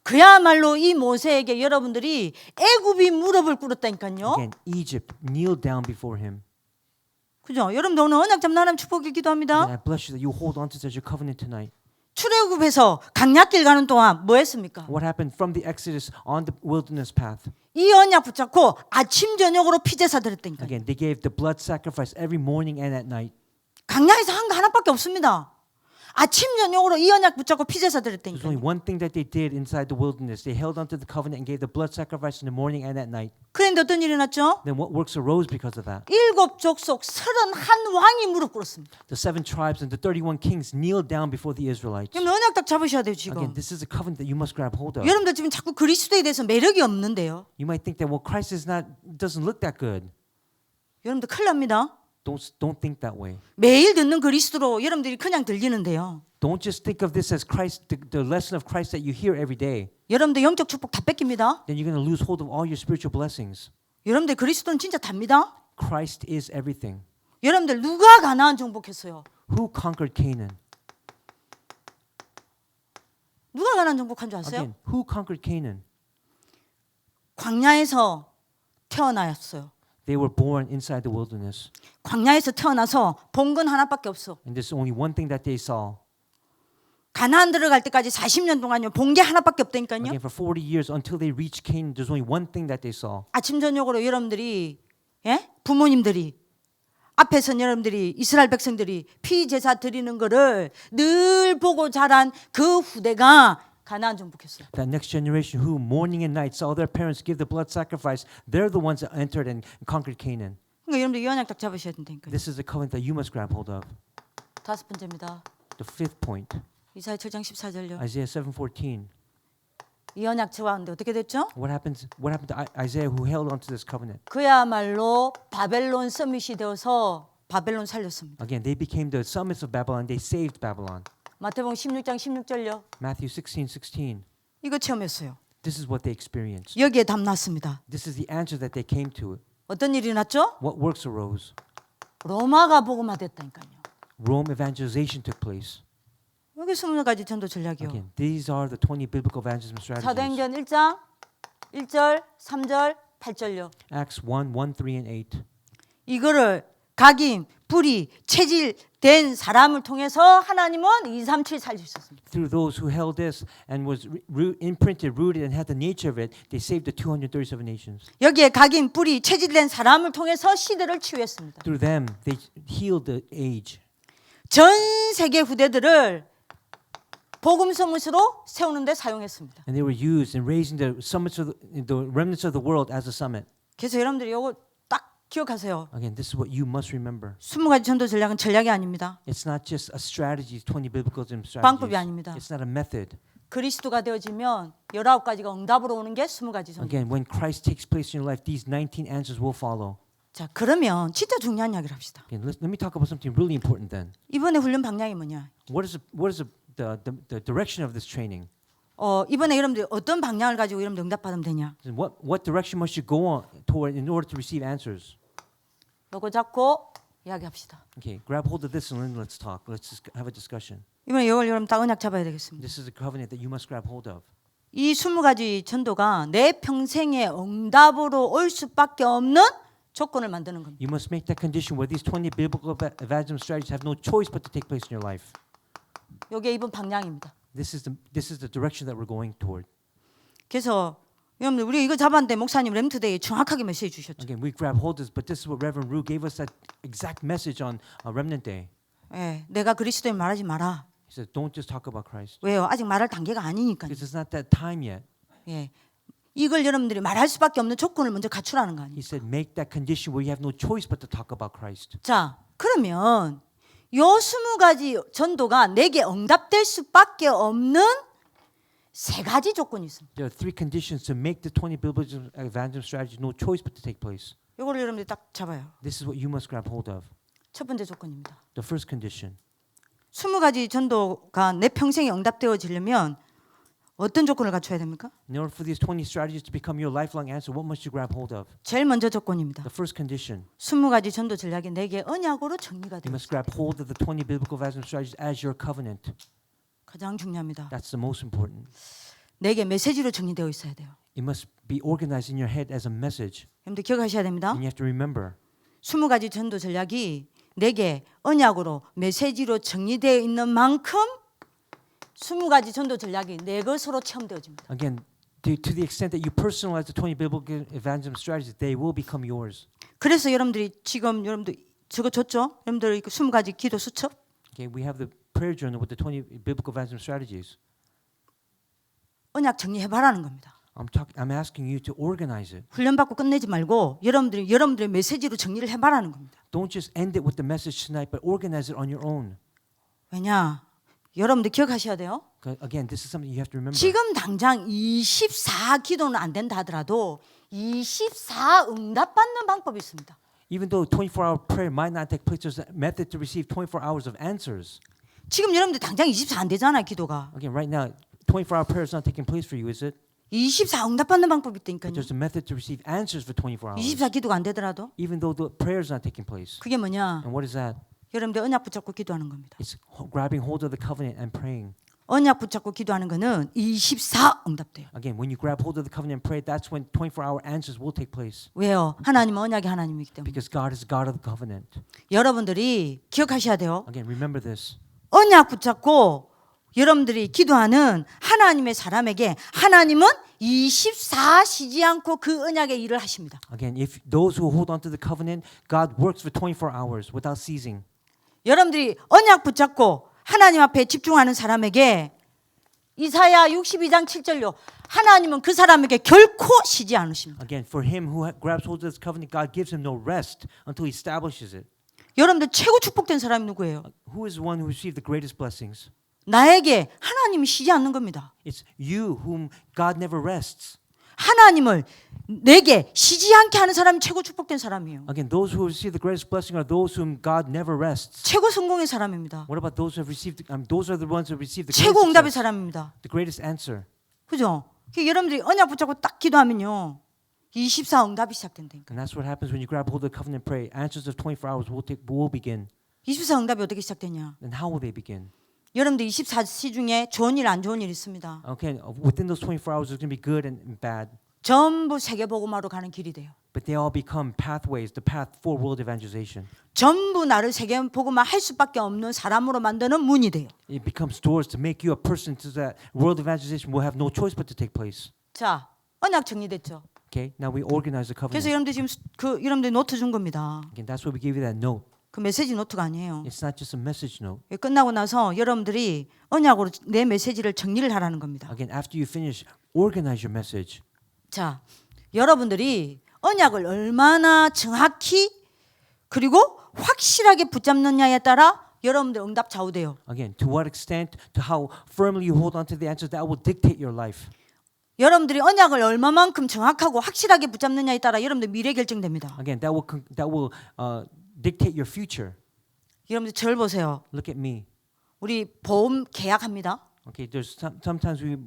그야말로 이 모세에게 여러분들이 애굽이 무릎을 꿇었다니까요. Again, Egypt kneeled down before him. 그죠? 여러분들 오늘 언약 잡는 하나님 축복을 기도합니다. And I bless you that you hold on to such a covenant tonight. 출애굽에서 강약길 가는 동안 뭐 했습니까? What happened from the Exodus on the wilderness path? 이 언약 붙잡고 아침 저녁으로 피제사 드렸다니까요. Again, they gave the blood sacrifice every morning and at night. 강약에서 한 거 하나밖에 없습니다. 아침 저녁으로 이 언약 붙잡고 피제사 There's 드렸다니까요. only one thing that they did inside the wilderness. They held onto the covenant and gave the blood sacrifice in the morning and at night. 그런데 어떤 일이 났죠? Then what works arose because of that? 7족속 31왕이 무릎 꿇었습니다. The 7 tribes and the 31 kings kneeled down before the Israelites. 그럼 언약 딱 잡으셔야 돼요 지금. Again, this is a covenant that you must grab hold of. 여러분들 지금 자꾸 그리스도에 대해서 매력이 없는데요. You might think that Christ doesn't look that good. 여러분들 큰일 납니다. Don't think that way. 매일 듣는 그리스도로 여러분들이 그냥 들리는데요. Don't just think of this as Christ, the lesson of Christ that you hear every day. 여러분들 영적 축복 다 뺏깁니다. Then you're going to lose hold of all your spiritual blessings. 여러분들 그리스도는 진짜 답니다. Christ is everything. 여러분들 누가 가나안 정복했어요? Who conquered Canaan? 누가 가나안 정복한 줄 아세요? Again, who conquered Canaan? 광야에서 태어나였어요. They were born inside the wilderness. 광야에서 태어나서 본 건 하나밖에 없어. And there's only one thing that they saw. 가나안 들어갈 때까지 40년 동안요. 본 게 하나밖에 없다니까요. Again, for 40 years until they reached Canaan, there's only one thing that they saw. 아침 저녁으로 여러분들이 부모님들이 앞에서 여러분들이 이스라엘 백성들이 피 제사 드리는 거를 늘 보고 자란 그 후대가 가나안 정복했어요. That next generation who morning and night saw their parents give the blood sacrifice, they're the ones that entered and conquered Canaan. 그러니까 여러분들 이 언약 딱 잡으셔야 된다니까요. This is the covenant that you must grab hold of. 다섯 번째입니다. The fifth point, 이사야 7장 14절요. Isaiah 7:14. 이 언약 잡았는데 어떻게 됐죠? What happened to Isaiah who held onto this covenant? 그야말로 바벨론 서밋이 되어서 바벨론 살렸습니다. Again, they became the summits of Babylon. They saved Babylon. 마태복음 16장 16절요. Matthew 16:16. 이거 체험했어요. This is what they experienced. 여기에 답 났습니다. This is the answer that they came to. 어떤 일이 났죠? What works arose? 로마가 복음화 됐다니까요. Rome evangelization took place. 여기 20가지 전도 전략이요. Again, these are the 20 biblical evangelism strategies. 사도행전 1장 1절, 3절, 8절요. Acts 1, 1, 3, and 8. 이거를 각인, 뿌리, 체질된 사람을 통해서 하나님은 237 살리셨습니다. Through those who held this and was imprinted, rooted, and had the nature of it, they saved the 237 nations. 여기에 각인, 뿌리, 체질된 사람을 통해서 시대를 치유했습니다. Through them, they healed the age. 전 세계 후대들을 복음 서밋으로 세우는 데 사용했습니다. And they were used in raising the summits of the remnants of the world as a summit. 그래서 여러분들이 이거 딱 기억하세요. Again, this is what you must remember. 20가지 전도 전략은 전략이 아닙니다. It's not just a strategy, 20 biblical strategies. 방법이 아닙니다. It's not a method. 그리스도가 되어지면 19가지가 응답으로 오는 게 20가지 전도. Again, when Christ takes place in your life, these 19 answers will follow. 자, 그러면 진짜 중요한 이야기를 합시다. Again, let me talk about something really important then. 이번에 훈련 방향이 뭐냐? What is the direction of this training? 이번에 여러분들 어떤 방향을 가지고 여러분들 응답받으면 되냐? What direction must you go on toward in order to receive answers? 요거 잡고 이야기합시다. Okay, grab hold of this and then let's talk. Let's just have a discussion. 이번에 이걸 여러분 딱 언약 잡아야 되겠습니다. This is a covenant that you must grab hold of. 이 20가지 전도가 내 평생의 응답으로 올 수밖에 없는 조건을 만드는 겁니다. You must make that condition where these 20 biblical evangelism strategies have no choice but to take place in your life. 요게 이번 방향입니다. This is the direction that we're going toward. 그래서 여러분들 우리 이거 잡았는데 목사님 렘트데이 정확하게 메시지 주셨죠. Again, we grab hold of this, but this is what Reverend Rue gave us that exact message on Remnant Day. 예, 내가 그리스도인 말하지 마라. He said, don't just talk about Christ. 왜요? 아직 말할 단계가 아니니까요. Because it's not that time yet. 예, 이걸 여러분들이 말할 수밖에 없는 조건을 먼저 갖추라는 거 아니에요. He said, make that condition where you have no choice but to talk about Christ. 자, 그러면 요 20가지 전도가 내게 응답될 수밖에 없는 세 가지 조건이 있습니다. There are three conditions to make the 20 biblical evangelism strategies no choice but to take place. 요거를 여러분들이 딱 잡아요. This is what you must grab hold of. 첫 번째 조건입니다. The first condition. 20가지 전도가 내 평생에 응답되어지려면 어떤 조건을 갖춰야 됩니까? In order for these 20 strategies to become your lifelong answer, what must you grab hold of? 제일 먼저 조건입니다. The first condition. 20가지 전도 전략이 내게 언약으로 정리가 You 돼요. must grab hold of the 20 biblical evangelism strategies as your covenant. 가장 중요합니다. That's the most important. 내게 메시지로 정리되어 있어야 돼요. It must be organized in your head as a message. 여러분들 기억하셔야 됩니다. And you have to remember. 20가지 전도 전략이 내게 언약으로 메시지로 정리되어 있는 만큼 20가지 전도 전략이 내 것으로 체험되어집니다. Again, to the extent that you personalize the 20 biblical evangelism strategies, they will become yours. 그래서 여러분들이 지금 여러분들 저거 줬죠? 여러분들 20가지 기도 수첩. Okay, we have the prayer journal with the 20 biblical evangelism strategies. 언약 정리해봐라는 겁니다. I'm asking you to organize it. 훈련 받고 끝내지 말고 여러분들의 메시지로 정리를 해봐라는 겁니다. Don't just end it with the message tonight, but organize it on your own. 왜냐? 여러분들 기억하셔야 돼요. Again, this is something you have to remember. 지금 당장 24 기도는 안 된다 하더라도 24 응답받는 방법이 있습니다. Even though 24-hour prayer might not take place, there's a method to receive 24 hours of answers. 지금 여러분들 당장 24 안 되잖아요, 기도가. Again, right now, 24-hour prayer is not taking place for you, is it? 24 응답받는 방법이 But 있다니까요. there's a method to receive answers for 24 hours. 24 기도가 안 되더라도 Even though the prayer is not taking place. 그게 뭐냐? And what is that? 여러분들 언약 붙잡고 기도하는 겁니다. It's grabbing hold of the covenant and praying. 언약 붙잡고 기도하는 거는 24 응답돼요. Again, when you grab hold of the covenant and pray, that's when 24-hour answers will take place. 왜요? 하나님은 언약의 하나님이기 때문에. Because God is God of the covenant. 여러분들이 기억하셔야 돼요. Again, remember this. 언약 붙잡고 여러분들이 기도하는 하나님의 사람에게 하나님은 24 쉬지 않고 그 언약의 일을 하십니다. Again, if those who hold on to the covenant, God works for 24 hours without ceasing. 여러분들이 언약 붙잡고 하나님 앞에 집중하는 사람에게 이사야 62장 7절요. 하나님은 그 사람에게 결코 쉬지 않으십니다. Again, for him who grabs hold of this covenant, God gives him no rest until he establishes it. 여러분들 최고 축복된 사람이 누구예요? Who is the one who received the greatest blessings? 나에게 하나님이 쉬지 않는 겁니다. It's you whom God never rests. 하나님을 내게 쉬지 않게 하는 사람이 최고 축복된 사람이에요. Again, those who receive the greatest blessing are those whom God never rests. 최고 성공의 사람입니다. What about those who have received? Those are the ones who receive the 최고 greatest 응답의 success, 사람입니다. the greatest answer. 그죠? 여러분들이 언약 붙잡고 딱 기도하면요. 24 응답이 시작된다니까. And that's what happens when you grab hold of the covenant and pray. Answers of 24 hours will begin. 24 응답이 어떻게 시작되냐? And how will they begin? 여러분들 24시 중에 좋은 일 안 좋은 일 있습니다. Okay, within those 24 hours, there's going to be good and bad. 전부 세계복음화로 가는 길이 돼요. But they all become pathways, the path for world evangelization. 전부 나를 세계복음화 할 수밖에 없는 사람으로 만드는 문이 돼요. It becomes doors to make you a person so that world evangelization will have no choice but to take place. 자, 언약 정리됐죠. Okay, now we organize the 그래서 covenant. 여러분들 지금 여러분들 노트 준 겁니다. Again, that's why we gave you that note. 그 메시지 노트가 아니에요. It's not just a message note. 끝나고 나서 여러분들이 언약으로 내 메시지를 정리를 하라는 겁니다. Again, after you finish, organize your message. 자, 여러분들이 언약을 얼마나 정확히 그리고 확실하게 붙잡느냐에 따라 여러분들 응답 좌우돼요. Again, to what extent, to how firmly you hold on to the answers, that will dictate your life. 여러분들이 언약을 얼마만큼 정확하고 확실하게 붙잡느냐에 따라 여러분들 미래 결정됩니다. Again, that will dictate your future. 여러분들 저를 보세요. Look at me. 우리 보험 계약합니다. Okay, there's sometimes we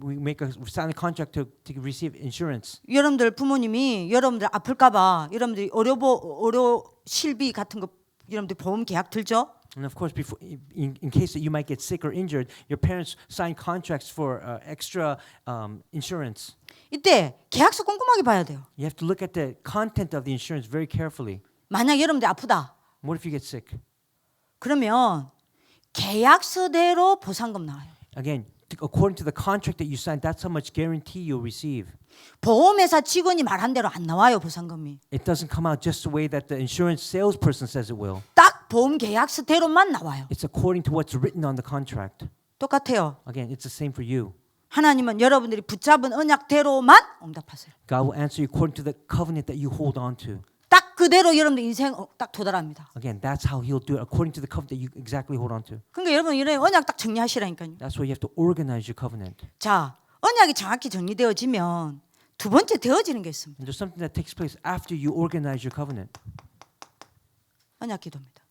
sign a contract to receive insurance. 여러분들 부모님이 여러분들 아플까봐 여러분들이 의료 실비 같은 거 여러분들 보험 계약 들죠? And of course, in case that you might get sick or injured, your parents sign contracts for extra insurance. 이때 계약서 꼼꼼하게 봐야 돼요. You have to look at the content of the insurance very carefully. 만약 여러분들 아프다. What if you get sick? 그러면 계약서대로 보상금 나와요. Again, according to the contract that you signed, that's how much guarantee you'll receive. 보험회사 직원이 말한 대로 안 나와요, 보상금이. It doesn't come out just the way that the insurance salesperson says it will. 딱 보험 계약서대로만 나와요. It's according to what's written on the contract. 똑같아요. Again, it's the same for you. 하나님은 여러분들이 붙잡은 언약대로만 응답하세요. God will answer you according to the covenant that you hold on to. 딱 그대로 여러분들 인생 딱 도달합니다. Again, that's how He'll do it, according to the covenant that you exactly hold on to. 그러니까 여러분 이런 언약 딱 정리하시라니까요. That's why you have to organize your covenant. 자, 언약이 정확히 정리되어지면 두 번째 되어지는 게 있습니다. And there's something that takes place after you organize your covenant. 언약 기도입니다.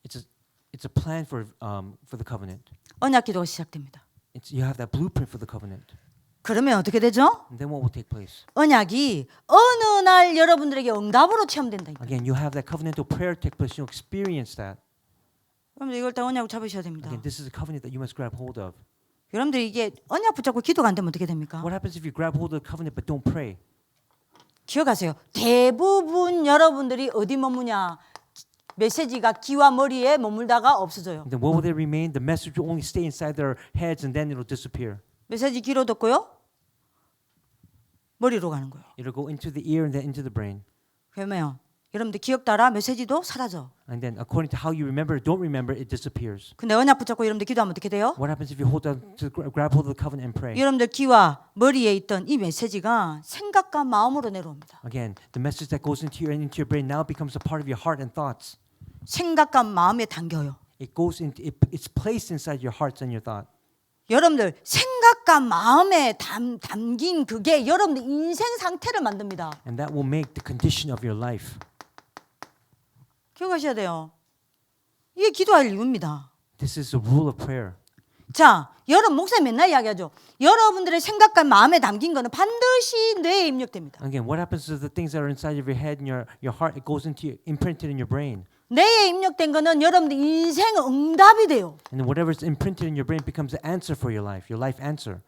It's a plan for the covenant. 언약 기도가 시작됩니다. You have that blueprint for the covenant. 그러면 어떻게 되죠? And then what will take place? 언약이 어느 날 여러분들에게 응답으로 체험된다. Again, you have that covenantal prayer take place. You'll experience that. 여러분들 이걸 다 언약으로 잡으셔야 됩니다. Again, this is a covenant that you must grab hold of. 여러분들이 이게 언약 붙잡고 기도가 안 되면 어떻게 됩니까? What happens if you grab hold of the covenant but don't pray? 기억하세요. 대부분 여러분들이 어디 머무냐? 메시지가 귀와 머리에 머물다가 없어져요. Then what will they remain? The message will only stay inside their heads and then it'll disappear. 메시지 귀로 듣고요. 머리로 가는 거예요. It'll go into the ear and then into the brain. 그러면 여러분들 기억 따라 메시지도 사라져. And then according to how you remember, don't remember, it disappears. 근데 언약 붙잡고 여러분들 기도하면 어떻게 돼요? What happens if you hold on to grab hold of the covenant and pray? 여러분들 귀와 머리에 있던 이 메시지가 생각과 마음으로 내려옵니다. Again, the message that goes into your brain now becomes a part of your heart and thoughts. 생각과 마음에 담겨요. It's placed inside your hearts and your thought. 여러분들 생각과 마음에 담긴 그게 여러분들 인생 상태를 만듭니다. And that will make the condition of your life. 기억하셔야 돼요. 이게 기도할 이유입니다. This is the rule of prayer. 자, 여러분 목사님 맨날 이야기하죠. 여러분들의 생각과 마음에 담긴 거는 반드시 뇌에 입력됩니다. Again, what happens to the things that are inside of your head and your heart? It goes into imprinted in your brain. 뇌에 입력된 거는 여러분들 인생 응답이 돼요. And then whatever is imprinted in your brain becomes the answer for your life answer.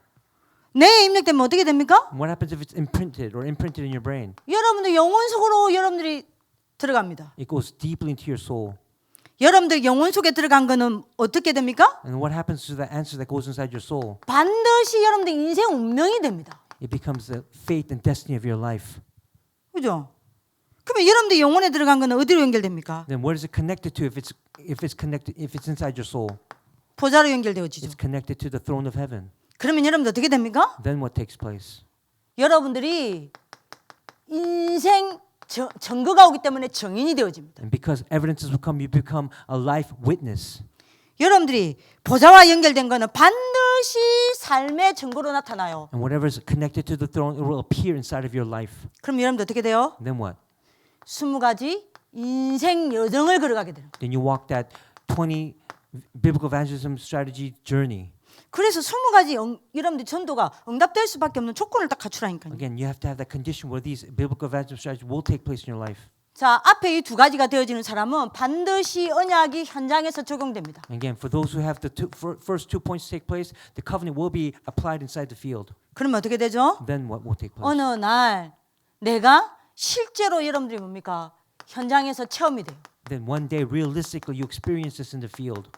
뇌에 입력되면 어떻게 됩니까? And what happens if it's imprinted in your brain? 여러분들 영혼 속으로 여러분들이 들어갑니다. It goes deeply into your soul. 여러분들 영혼 속에 들어간 거는 어떻게 됩니까? And what happens to the answer that goes inside your soul? 반드시 여러분들 인생 운명이 됩니다. It becomes the fate and destiny of your life. 그죠? 그러면 여러분들 영혼에 들어간 거는 어디로 연결됩니까? Then what is it connected to if it's inside your soul? 보좌로 연결되어지죠. It's connected to the throne of heaven. 그러면 여러분들 어떻게 됩니까? Then what takes place? 여러분들이 인생 증거가 오기 때문에 증인이 되어집니다. And because evidences will come, you become a life witness. 여러분들이 보좌와 연결된 거는 반드시 삶의 증거로 나타나요. And whatever is connected to the throne, it will appear inside of your life. 그럼 여러분들 어떻게 돼요? Then what? 20가지 인생 여정을 걸어가게 돼요. Then you walk that 20 biblical evangelism strategy journey. 그래서 20가지 여러분들 전도가 응답될 수밖에 없는 조건을 딱 갖추라니까요. Again, you have to have that condition where these biblical evangelism strategies will take place in your life. 자, 앞에 이 두 가지가 되어지는 사람은 반드시 언약이 현장에서 적용됩니다. Again, for those who have the first 2 points take place, the covenant will be applied inside the field. 그러면 어떻게 되죠? Then what will take place? 어느 날 내가 실제로 여러분들이 뭡니까? 현장에서 체험이 돼요. Then one day, realistically, you experience this in the field.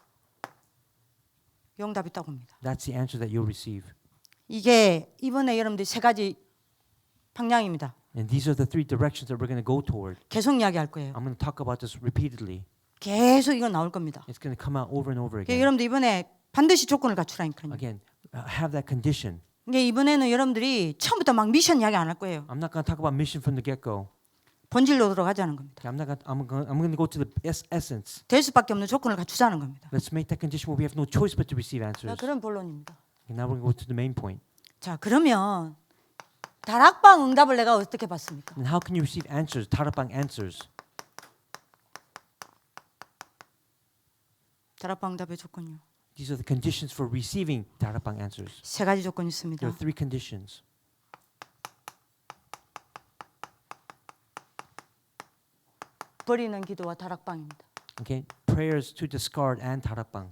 응답이 있다고 합니다. That's the answer that you'll receive. 이게 이번에 여러분들 세 가지 방향입니다. And these are the 3 directions that we're going to go toward. 계속 이야기할 거예요. I'm going to talk about this repeatedly. 계속 이건 나올 겁니다. It's going to come out over and over 그러니까 again. 여러분들 이번에 반드시 조건을 갖추라니까요. Again, have that condition. 이게 이번에는 여러분들이 처음부터 막 미션 이야기 안 할 거예요. I'm not going to talk about mission from the get-go. 본질로 들어가자는 겁니다. I'm going to go to the essence. 될 수밖에 없는 조건을 갖추자는 겁니다. Let's make that condition where we have no choice but to receive 자, answers. 그런 본론입니다. And now we're going to go to the main point. 자, 그러면 다락방 응답을 내가 어떻게 받습니까? And how can you receive answers? 다락방 answers. 다락방 응답의 조건요. These are the conditions for receiving 다락방 answers. 세 가지 조건이 있습니다. There are 3 conditions. 버리는 기도와 다락방입니다. Okay, prayers to discard and 다락방.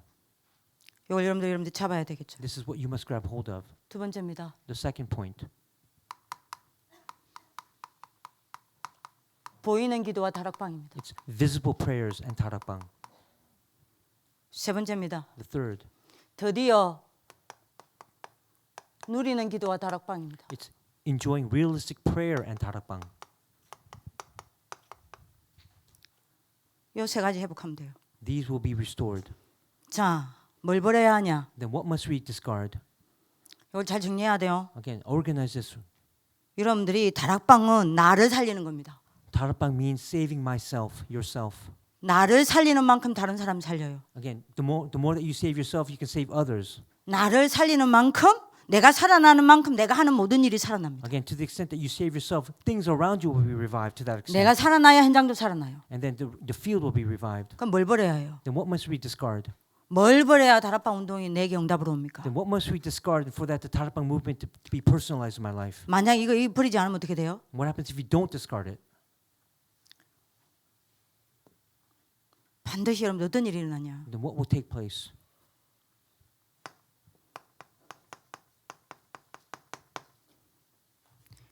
이걸 여러분들 잡아야 되겠죠. This is what you must grab hold of. 두 번째입니다. The second point. 보이는 기도와 다락방입니다. It's visible prayers and 다락방. 세 번째입니다. The third. 드디어 누리는 기도와 다락방입니다. It's enjoying realistic prayer and 다락방. 이 세 가지 회복하면 돼요. These will be restored. 자, 뭘 버려야 하냐? Then what must we discard? 이걸 잘 정리해야 돼요. Again, organize this. 여러분들이 다락방은 나를 살리는 겁니다. 다락방 means saving myself, yourself. 나를 살리는 만큼 다른 사람 살려요. Again, the more that you save yourself, you can save others. 나를 살리는 만큼 내가 살아나는 만큼 내가 하는 모든 일이 살아납니다. Again, to the extent that you save yourself, things around you will be revived to that extent. 내가 살아나야 현장도 살아나요. And then the field will be revived. 그럼 뭘 버려야 해요? Then what must we discard? 뭘 버려야 다락방 운동이 내게 응답으로 옵니까? Then what must we discard for that the 다락방 movement to be personalized in my life? 만약 이거 버리지 않으면 어떻게 돼요? What happens if you don't discard it? 반드시 여러분 어떤 일이 일어나냐? Then what will take place?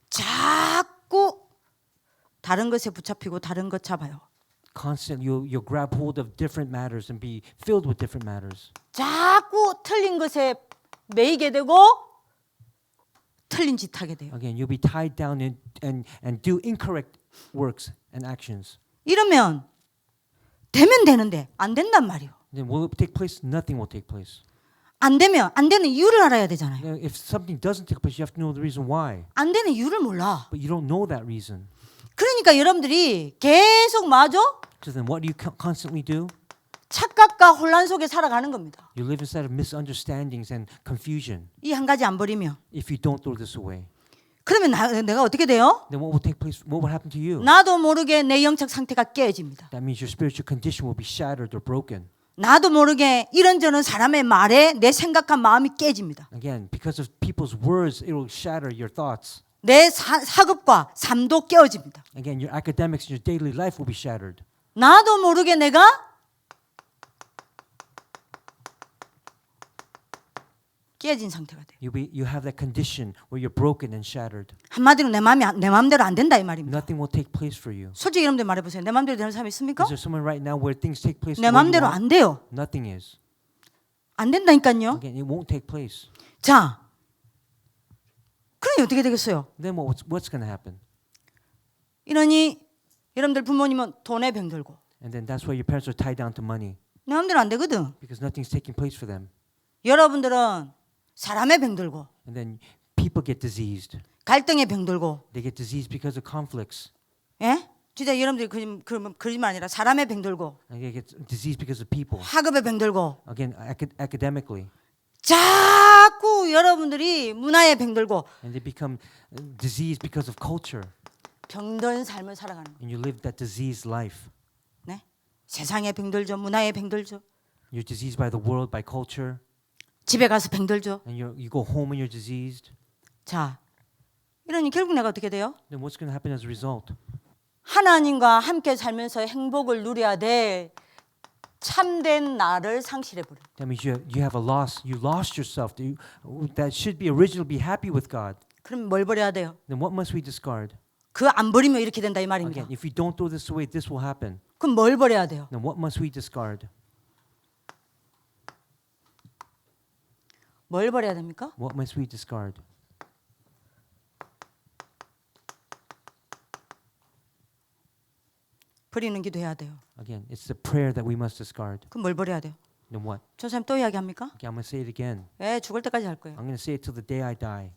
자꾸 다른 것에 붙잡히고 다른 것 잡아요. Constantly, you'll grab hold of different matters and be filled with different matters. 자꾸 틀린 것에 매이게 되고 틀린 짓 하게 돼요. Again, you'll be tied down and do incorrect works and actions. 이러면 되면 되는데 안 된단 말이에요. Then will it take place? Nothing will take place. 안 되면 안 되는 이유를 알아야 되잖아요. If something doesn't take place, you have to know the reason why. 안 되는 이유를 몰라. But you don't know that reason. 그러니까 여러분들이 계속 마저 So then what do you constantly do? 착각과 혼란 속에 살아가는 겁니다. You live inside of misunderstandings and confusion 이 한 가지 안 버리면 if you don't throw this away. 그러면 내가 어떻게 돼요? then what will take place? What will happen to you? 나도 모르게 내 영적 상태가 깨집니다. That means your spiritual condition will be shattered or broken. 나도 모르게 이런저런 사람의 말에 내 생각한 마음이 깨집니다. Again, because of people's words, it will shatter your thoughts. 내 사급과 삶도 깨어집니다. Again, your academics and your daily life will be shattered. 나도 모르게 내가 깨진 상태가 돼요. You have that condition where you're broken and shattered. 한마디로 내 마음대로 안 된다 이 말입니다. Nothing will take place for you. 솔직히 여러분들 말해보세요. 내 마음대로 되는 사람이 있습니까? Is there someone right now where things take place 내 the way you 마음대로 want? 안 돼요. Nothing is. 안 된다니까요. Again, it won't take place. 자, 그러니 어떻게 되겠어요? Then what's going to happen? 이러니 여러분들 부모님은 돈에 병들고 And then that's why your parents are tied down to money 내 마음대로 안 되거든. because nothing's taking place for them. 여러분들은 사람에 병들고 And then people get diseased. 갈등에 병들고 They get diseased because of conflicts. 예? 진짜 여러분들이 그러면 아니라 사람에 병들고 And they get diseased because of people. 학업에 병들고 Again, academically. 자꾸 여러분들이 문화에 병들고 And they become diseased because of culture. 병든 삶을 살아가는 거예요. And you live that diseased life. 네? 세상에 병들죠. 문화에 병들죠. You're diseased by the world, by culture. 집에 가서 병들죠. And you go home and you're diseased. 자, 이러니 결국 내가 어떻게 돼요? Then what's going to happen as a result? 하나님과 함께 살면서 행복을 누려야 될 참된 나를 상실해 버려. That means you have a loss. You lost yourself. That should be originally be happy with God. 그럼 뭘 버려야 돼요? Then what must we discard? 그 안 버리면 이렇게 된다 이 말입니다. Again, if we don't throw this away, this will happen. 그럼 뭘 버려야 돼요? Then what must we discard? 뭘 버려야 됩니까? What must we discard? 버리는 기도 해야 돼요. Again, it's the prayer that we must discard. 그럼 뭘 버려야 돼요? Then what? 전사님 또 이야기합니까? Okay, I'm going to say it again. 예, 죽을 때까지 할 거예요. I'm going to say it till the day I die.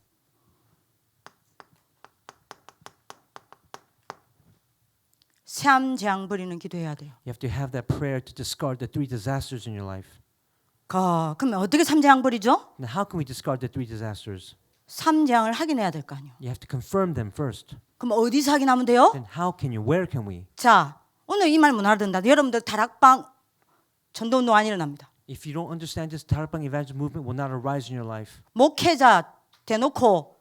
삶 재앙 버리는 기도 해야 돼요. You have to have that prayer to discard the 3 disasters in your life. 그럼 어떻게 삶 재앙 버리죠? Now, how can we discard the 3 disasters? 삶 재앙을 확인해야 될 거 아니에요. You have to confirm them first. 그럼 어디서 확인하면 돼요? Then how can you? Where can we? 자, 오늘 이 말 못 알아듣는다. 여러분들 다락방 전도운동 안 일어납니다. If you don't understand this, Tarapang evangelism movement will not arise in your life. 목회자 대놓고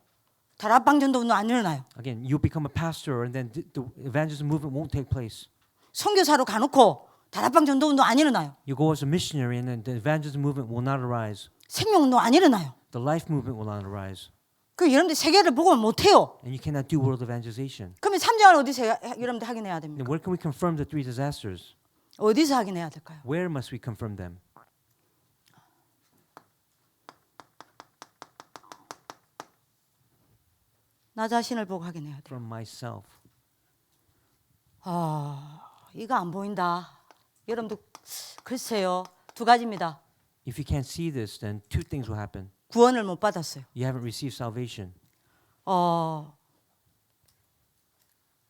다락방 전도운동 안 일어나요. Again, you become a pastor, and then the evangelism movement won't take place. 선교사로 가놓고 다락방 전도운동 안 일어나요. You go as a missionary, and then the evangelism movement will not arise. 생명운동 안 일어나요. The life movement will not arise, 그 여러분들 세계를 보고 못 해요. and you cannot do world evangelization. 그러면 삼장을 어디서 여러분들 확인해야 됩니까? Then where can we confirm the 3 disasters? 어디서 확인해야 될까요? Where must we confirm them? 나 자신을 보고 확인해야 돼요. From myself. 이거 안 보인다. 여러분들 글쎄요. 두 가지입니다. If you can't see this, then 2 things will happen. 구원을 못 받았어요. You haven't received salvation.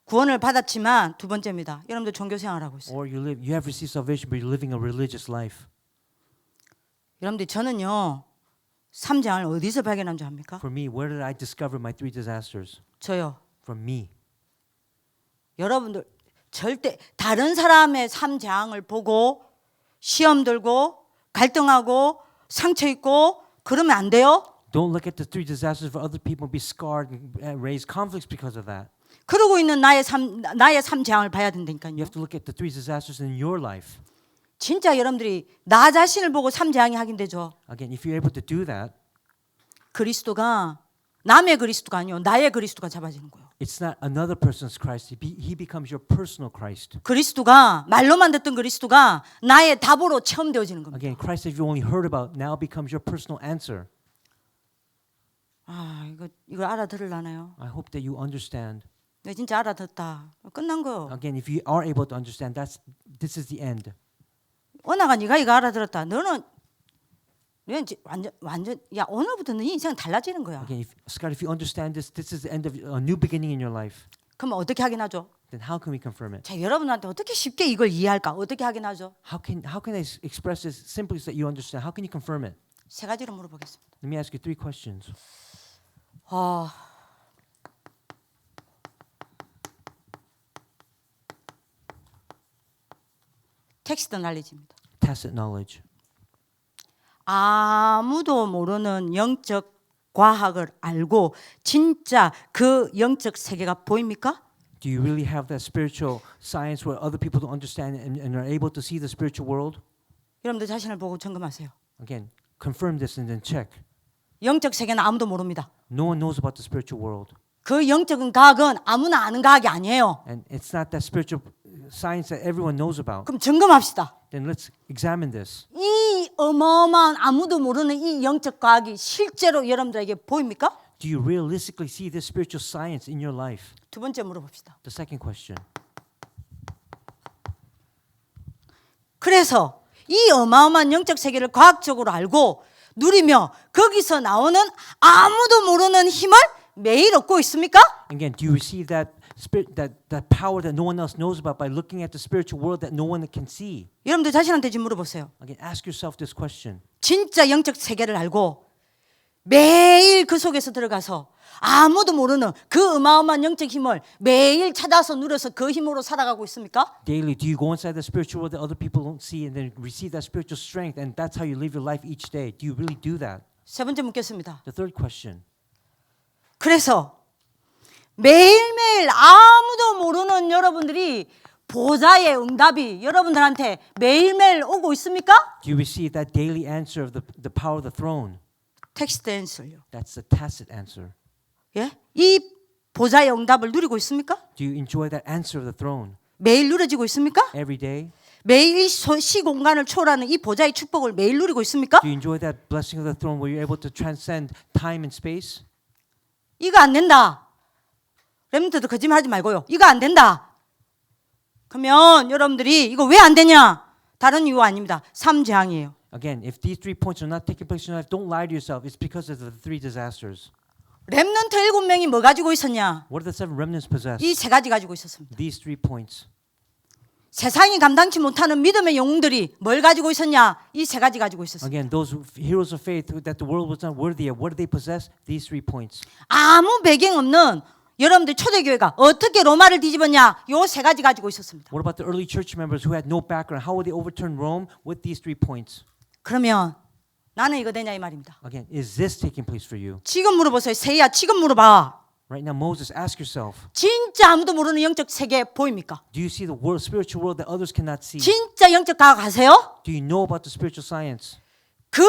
구원을 받았지만 두 번째입니다. 여러분들 종교 생활하고 있어요. Or you have received salvation, but you're living a religious life. 여러분들 저는요. 삼장을 어디서 발견한 줄 압니까? For me, where did I discover my 3 disasters? 저요. From me. 여러분들 절대 다른 사람의 삶 재앙을 보고 시험 들고 갈등하고 상처 있고 그러면 안 돼요. Don't look at the 3 disasters for other people and be scarred and raise conflicts because of that. 그러고 있는 나의 삶 재앙을 봐야 You 된다니까요. have to look at the 3 disasters in your life. 진짜 여러분들이 나 자신을 보고 삶 재앙이 확인되죠. Again, if you're able to do that, 그리스도가 남의 그리스도가 아니요 나의 그리스도가 잡아지는 거예요. it's not another person's Christ. He becomes your personal Christ. 그리스도가 말로만 듣던 그리스도가 나의 답으로 체험되어지는 겁니다. Again, Christ that you only heard about now becomes your personal answer. 이거 알아들으려나요? I hope that you understand. 내 진짜 알아듣다. 끝난 거요. Again, if you are able to understand, this is the end. 언아가 네가 이거 알아들었다. 너는 완전 야 오늘부터 네 인생 달라지는 거야. Again, Scott, if you understand this, this is the end of a new beginning in your life. 그럼 어떻게 확인하죠? Then how can we confirm it? 자, 여러분한테 어떻게 쉽게 이걸 이해할까? 어떻게 확인하죠? How can I express this simply so that you understand? How can you confirm it? 세 가지로 물어보겠습니다. Let me ask you 3 questions. 텍스트 날리지입니다. Tacit knowledge. 아무도 모르는 영적 과학을 알고 진짜 그 영적 세계가 보입니까? Do you really have that spiritual science where other people don't understand and are able to see the spiritual world? 여러분들 자신을 보고 점검하세요. Again, confirm this and then check. 영적 세계는 아무도 모릅니다. No one knows about the spiritual world. 그 영적인 과학은 아무나 아는 과학이 아니에요. And it's not that spiritual science that everyone knows about. 그럼 점검합시다. Then let's examine this. 이 어마어마한 아무도 모르는 이 영적 과학이 실제로 여러분들에게 보입니까? Do you realistically see this spiritual science in your life? 두 번째 물어봅시다. The second question. 그래서 이 어마어마한 영적 세계를 과학적으로 알고 누리며 거기서 나오는 아무도 모르는 힘을 매일 얻고 있습니까? Again, do you receive that spirit, that power that no one else knows about by looking at the spiritual world that no one can see? 여러분들 자신한테 지금 물어보세요. Again, ask yourself this question. 진짜 영적 세계를 알고 매일 그 속에서 들어가서 아무도 모르는 그 어마어마한 영적 힘을 매일 찾아서 누려서 그 힘으로 살아가고 있습니까? Daily, do you go inside the spiritual world that other people don't see and then receive that spiritual strength and that's how you live your life each day? Do you really do that? 세 번째 묻겠습니다. The third question. 그래서 매일매일 아무도 모르는 여러분들이 보좌의 응답이 여러분들한테 매일매일 오고 있습니까? Do you receive that daily answer of the power of the throne? 텍스트 앤서요. That's the tacit answer. 예? 이 보좌의 응답을 누리고 있습니까? Do you enjoy that answer of the throne 매일 누려지고 있습니까? every day? 매일 시공간을 초월하는 이 보좌의 축복을 매일 누리고 있습니까? Do you enjoy that blessing of the throne where you're able to transcend time and space? 이거 안 된다. 렘넌트도 거짓말하지 말고요. 이거 안 된다. 그러면 여러분들이 이거 왜 안 되냐? 다른 이유 아닙니다. 3재앙이에요. Again, if these 3 points are not taking place in your life, don't lie to yourself. It's because of the 3 disasters. 렘넌트 7명이 뭐 가지고 있었냐? What are the 7 remnants possessed? 이 세 가지 가지고 있었습니다. These 3 points. 세상이 감당치 못하는 믿음의 영웅들이 뭘 가지고 있었냐? 이 세 가지 가지고 있었습니다. Again, those heroes of faith that the world was not worthy of, what did they possess? These 3 points. 아무 배경 없는 여러분들 초대교회가 어떻게 로마를 뒤집었냐? 요 세 가지 가지고 있었습니다. What about the early church members who had no background? How would they overturn Rome with these 3 points? 그러면 나는 이거 되냐 이 말입니다. Again, is this taking place for you? 지금 물어보세요. 세야 지금 물어봐. Right now, Moses, ask yourself, 진짜 아무도 모르는 영적 세계 보입니까? do you see the world, spiritual world that others cannot see? 진짜 영적 과학 아세요? Do you know about the spiritual science? 그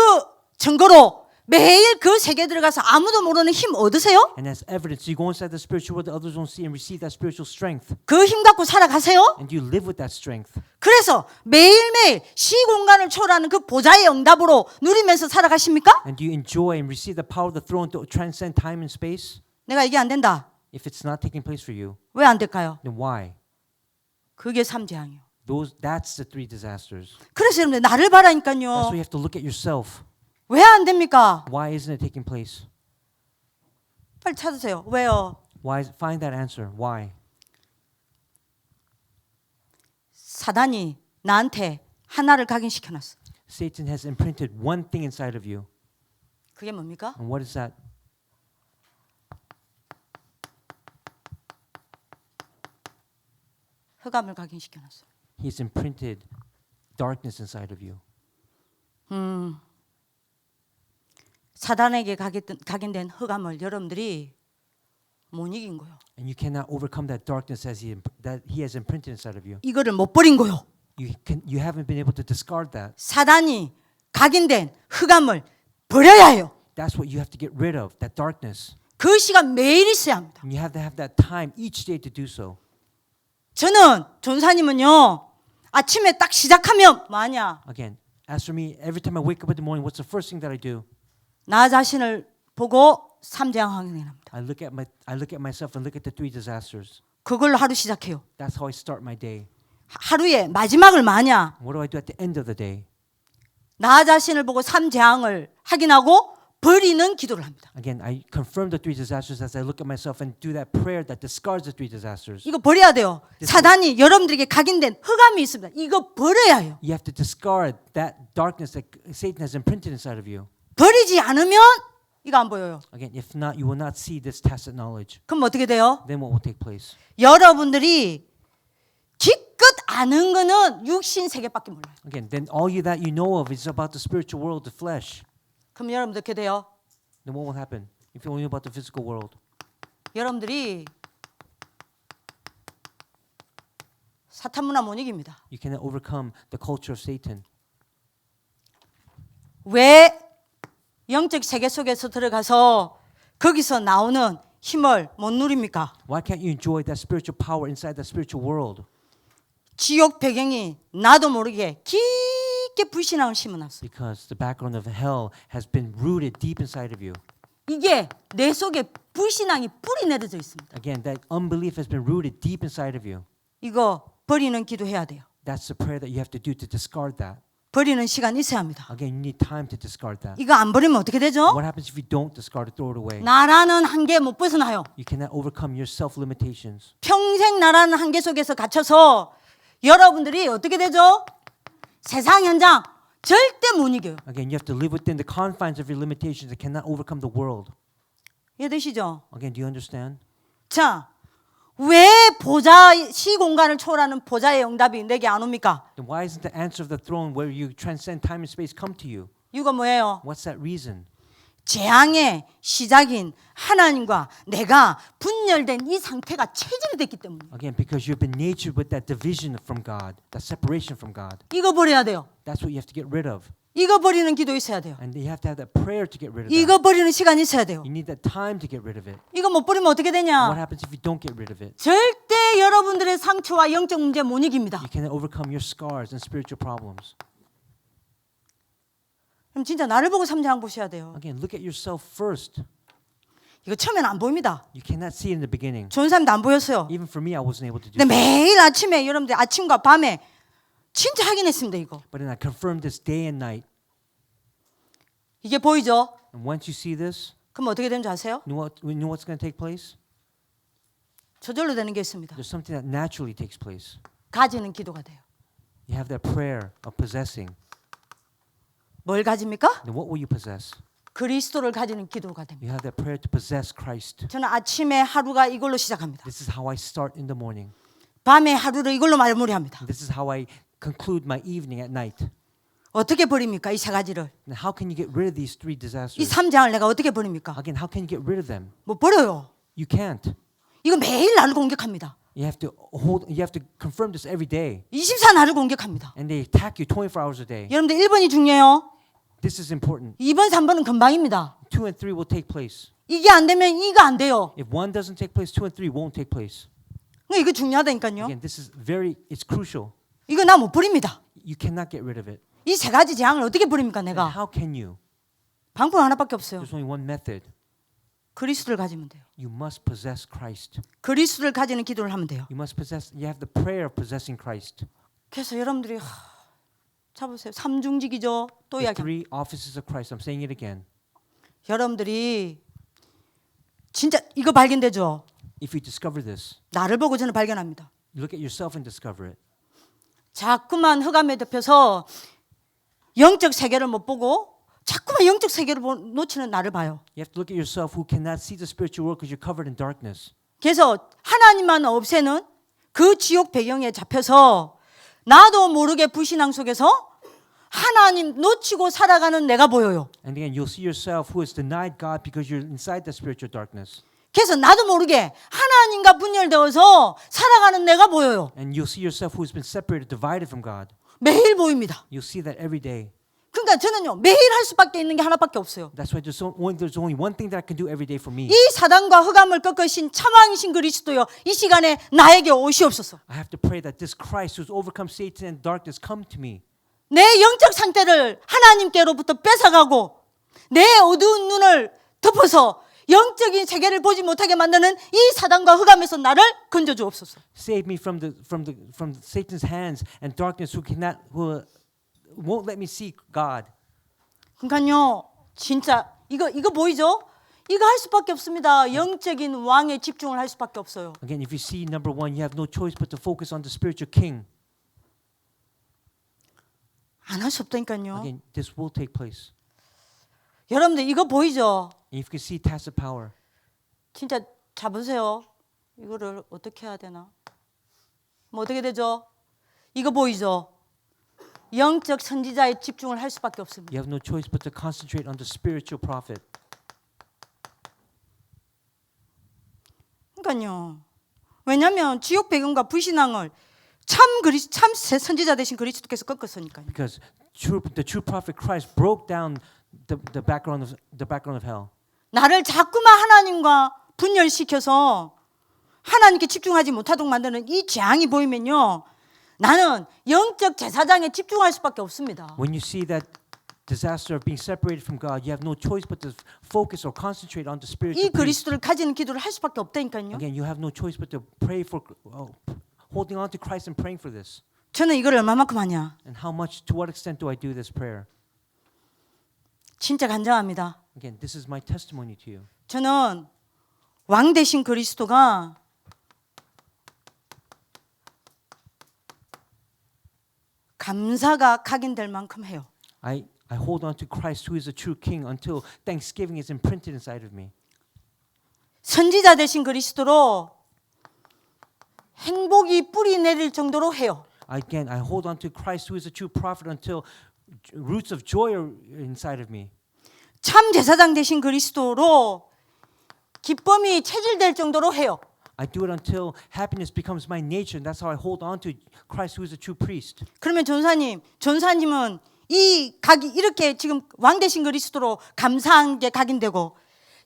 증거로 매일 그 세계에 들어가서 아무도 모르는 힘 얻으세요? And as evidence, you go inside the spiritual world that others don't see and receive that spiritual strength. 그 힘 갖고 살아가세요? And you live with that strength. 그래서 매일매일 시공간을 초월하는 그 보좌의 응답으로 누리면서 살아가십니까? And do you enjoy and receive the power of the throne to transcend time and space? 내가 이게 안 된다. If it's not taking place for you, 왜 안 될까요? then why? 그게 3재앙이에요. That's the 3 disasters. 그래서 여러분들 나를 That's why 바라니까요. you have to look at yourself. 왜 안 됩니까? Why isn't it taking place? 빨리 찾으세요. 왜요? Find that answer. Why? 사단이 나한테 하나를 각인시켜놨어. Satan has imprinted one thing inside of you. 그게 뭡니까? And what is that? 흑암을 각인시켜놨어. He's imprinted darkness inside of you. 사단에게 각인된 흑암을 여러분들이 못 이긴 거요. And you cannot overcome that darkness that he has imprinted inside of you. 이거를 못 버린 거요. You haven't been able to discard that. 사단이 각인된 흑암을 버려야 해요. That's what you have to get rid of, that darkness. 그 시간 매일 있어야 합니다. And you have to have that time each day to do so. 저는 전사님은요 아침에 딱 시작하면 뭐하냐? Again, as for me, every time I wake up in the morning, what's the first thing that I do? 나 자신을 보고 3재앙 확인합니다. I look at myself and look at the 3 disasters. 그걸로 하루 시작해요. That's how I start my day. 하루의 마지막을 뭐하냐? And what do I do at the end of the day? 나 자신을 보고 3재앙을 확인하고 버리는 기도를 합니다. Again, I confirm the 3 disasters as I look at myself and do that prayer that discards the 3 disasters. 이거 버려야 돼요. 사단이 여러분들에게 각인된 흑암이 있습니다. 이거 버려야 해요. You have to discard that darkness that Satan has imprinted inside of you. 버리지 않으면 이거 안 보여요. Again, if not, you will not see this tacit knowledge. 그럼 어떻게 돼요? Then what will take place? 여러분들이 기껏 아는 거는 육신 세계밖에 몰라요. Again, then all you that you know of is about the spiritual world, the flesh. 그럼 여러분들 어떻게 돼요? Then what will happen if you only know about the physical world? 여러분들이 사탄 문화 못 이깁니다. You cannot overcome the culture of Satan. 왜 영적 세계 속에서 들어가서 거기서 나오는 힘을 못 누립니까? Why can't you enjoy that spiritual power inside that spiritual world? 지옥 배경이 나도 모르게 깊게 불신앙을 심어놨어요. Because the background of hell has been rooted deep inside of you. 이게 내 속에 불신앙이 뿌리 내려져 있습니다. Again, that unbelief has been rooted deep inside of you. 이거 버리는 기도해야 돼요. That's the prayer that you have to do to discard that. 버리는 시간 있어야 합니다. Again, you need time to discard that. 이거 안 버리면 어떻게 되죠? What happens if you don't discard it, throw it away? 나라는 한계 못 벗어나요. You cannot overcome your self-limitations. 평생 나라는 한계 속에서 갇혀서 여러분들이 어떻게 되죠? 세상 현장 절대 못 이겨요. Again, you have to live within the confines of your limitations and cannot overcome the world. 이해되시죠? Again, do you understand? 자, 왜 보좌 시공간을 초월하는 보좌의 응답이 내게 안 옵니까? Then why isn't the answer of the throne where you transcend time and space come to you? 이거 뭐예요? What's that reason? 재앙의 시작인 하나님과 내가 분열된 이 상태가 체질이 됐기 때문에 Again, because you've been natured with that division from God, that separation from God. 이거 버려야 돼요. That's what you have to get rid of. 이거 버리는 기도 있어야 돼요. And you have to have that prayer to get rid of that. 이거 버리는 시간 있어야 돼요. You need that time to get rid of it. 이거 못 버리면 어떻게 What 되냐? happens if you don't get rid of it? 절대 여러분들의 상처와 영적 문제 못 이깁니다. You cannot overcome your scars and spiritual problems. 그럼 진짜 나를 보고 3장 보셔야 돼요. Again, look at yourself first. 이거 처음에는 안 보입니다. You cannot see it in the beginning. 좋은 사람도 안 보였어요. Even for me, I wasn't able to do 근데 it. 매일 아침에 여러분들 아침과 밤에 진짜 확인했습니다. 이거. But then I confirmed this day and night. 이게 보이죠? And once you see this, 그럼 어떻게 되는 줄 아세요? you know what's going to take place? 저절로 되는 게 있습니다. There's something that naturally takes place. 가지는 기도가 돼요. You have that prayer of possessing. 뭘 가집니까? Then what will you possess? 그리스도를 가지는 기도가 됩니다. You have that prayer to possess Christ. 저는 아침에 하루가 이걸로 시작합니다. This is how I start in the morning. 밤에 하루를 이걸로 마무리합니다. And this is how I conclude my evening at night. 어떻게 버립니까? 이 세 가지를. Now, how can you get rid of these three 이 disasters? 3장을 내가 어떻게 버립니까? Again, how can you get rid of them? 못 버려요. You can't. 이거 매일 나를 공격합니다. You have to confirm this every day. 24 나를 공격합니다. And they attack you 24 hours a day. 여러분들 1번이 중요해요. This is important. 2번, 3번은 금방입니다. 2 and 3 will take place. 이게 안 되면 이거 안 돼요. If 1 doesn't take place, 2 and 3 won't take place. 그러니까 이거 중요하다니까요. Again, this is it's crucial. 이거 나 못 버립니다. You cannot get rid of it. 이 세 가지 재앙을 어떻게 버립니까 And 내가? how can you? 방법 하나밖에 없어요. There's only one method. 그리스도를 가지면 돼요. You must possess Christ. 그리스도를 가지는 기도를 하면 돼요. You have the prayer of possessing Christ. 그래서 여러분들이 잡으세요. 삼중직이죠. 또 The 이야기. three offices of Christ. I'm saying it again. 여러분들이 진짜 이거 발견되죠. If you discover this, 나를 보고 저는 발견합니다. you look at yourself and discover it. 자꾸만 흑암에 덮여서 영적 세계를 못 보고 자꾸만 영적 세계를 놓치는 나를 봐요. You have to look at yourself who cannot see the spiritual world because you're covered in darkness. 그래서 하나님만 없애는 그 지옥 배경에 잡혀서 나도 모르게 불신앙 속에서 하나님 놓치고 살아가는 내가 보여요. And again, you'll see yourself who has denied God because you're inside the spiritual darkness. 그래서 나도 모르게 하나님과 분열되어서 살아가는 내가 보여요. And you'll see yourself who has been separated, divided from God. 매일 보입니다. You'll see that every day. 그러니까 저는요 매일 할 수밖에 있는 게 하나밖에 없어요. That's why there's only one thing that I can do every day for me. 이 사단과 흑암을 꺾으신 참왕이신 그리스도요 이 시간에 나에게 오시옵소서. I have to pray that this Christ who's overcome Satan and darkness come to me. 내 영적 상태를 하나님께로부터 뺏어가고 내 어두운 눈을 덮어서 영적인 세계를 보지 못하게 만드는 이 사단과 흑암에서 나를 건져 주옵소서. Save me from Satan's hands and darkness who won't let me see God. 그러니까요 진짜 이거 보이죠? 이거 할 수밖에 없습니다. 영적인 왕에 집중을 할 수밖에 없어요. Again, if you see number one, you have no choice but to focus on the spiritual king. 안 할 수 없다니까요. Again, this will take place. 여러분들 이거 보이죠? And if you can see tacit power, 진짜 잡으세요. 이거를 어떻게 해야 되나? 뭐 어떻게 되죠? 이거 보이죠? 영적 선지자에 집중을 할 수밖에 없습니다. You have no choice but to concentrate on the spiritual prophet. 그러니까요. 왜냐하면 지옥 배경과 불신앙을 참 선지자 되신 그리스도께서 꺾었으니까요. Because the true prophet Christ broke down the background of hell. 나를 자꾸만 하나님과 분열시켜서 하나님께 집중하지 못하도록 만드는 이 재앙이 보이면요, 나는 영적 제사장에 집중할 수밖에 없습니다. When you see that disaster of being separated from God, you have no choice but to focus or concentrate on the spiritual 이 priest. 그리스도를 가지는 기도를 할 수밖에 없다니까요. Again, you have no choice but to pray for holding on to Christ and praying for this. 저는 이걸 얼마만큼 하냐? And how much, to what extent do I do this prayer? 진짜 간절합니다. Again, this is my testimony to you. 저는 왕 대신 그리스도가 감사가 각인될 만큼 해요. I hold on to Christ who is a true king until thanksgiving is imprinted inside of me. 선지자 되신 그리스도로 행복이 뿌리 내릴 정도로 해요. Again, I hold on to Christ who is a true prophet until roots of joy are inside of me. 참 제사장 되신 그리스도로 기쁨이 체질될 정도로 해요. I do it until happiness becomes my nature, and that's how I hold on to Christ who is a true priest. 그러면 전사님은 이 각이 이렇게 지금 왕 되신 그리스도로 감사한 게 각인되고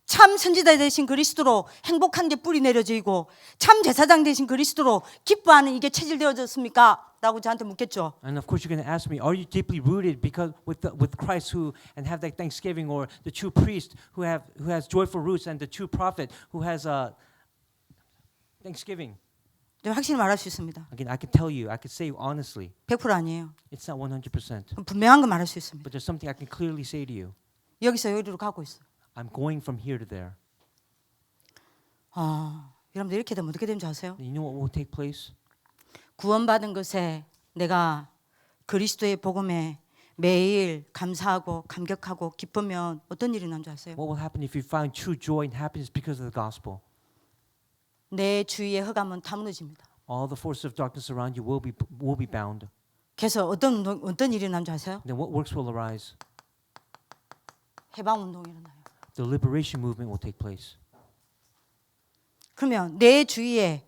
참 선지자 되신 그리스도로 행복한 게 뿌리 내려지고 참 제사장 되신 그리스도로 기뻐하는 이게 체질되어졌습니까? 라고 저한테 묻겠죠. And of course, you're going to ask me, are you deeply rooted because with Christ who and have that thanksgiving, or the true priest who has joyful roots, and the true prophet who has thanksgiving? 좀 확실히 말할 수 있습니다. Again, I can tell you, I can say honestly, 100% 아니에요. it's not 100%. 분명한 거 말할 수 있습니다. But there's something I can clearly say to you. 여기서 여기로 가고 있어요. I'm going from here to there. 여러분들 이렇게 되면 어떻게 되는지 아세요? And you know what will take place? 구원받은 것에 내가 그리스도의 복음에 매일 감사하고 감격하고 기쁘면 어떤 일이 난 줄 아세요? What will happen if you find true joy and happiness because of the gospel? 내 주위의 흑암은 다 무너집니다. All the forces of darkness around you will be bound. 그래서 어떤 일이 난 줄 아세요? Then what works will arise? 해방 운동이 일어나요. The liberation movement will take place. 그러면 내 주위에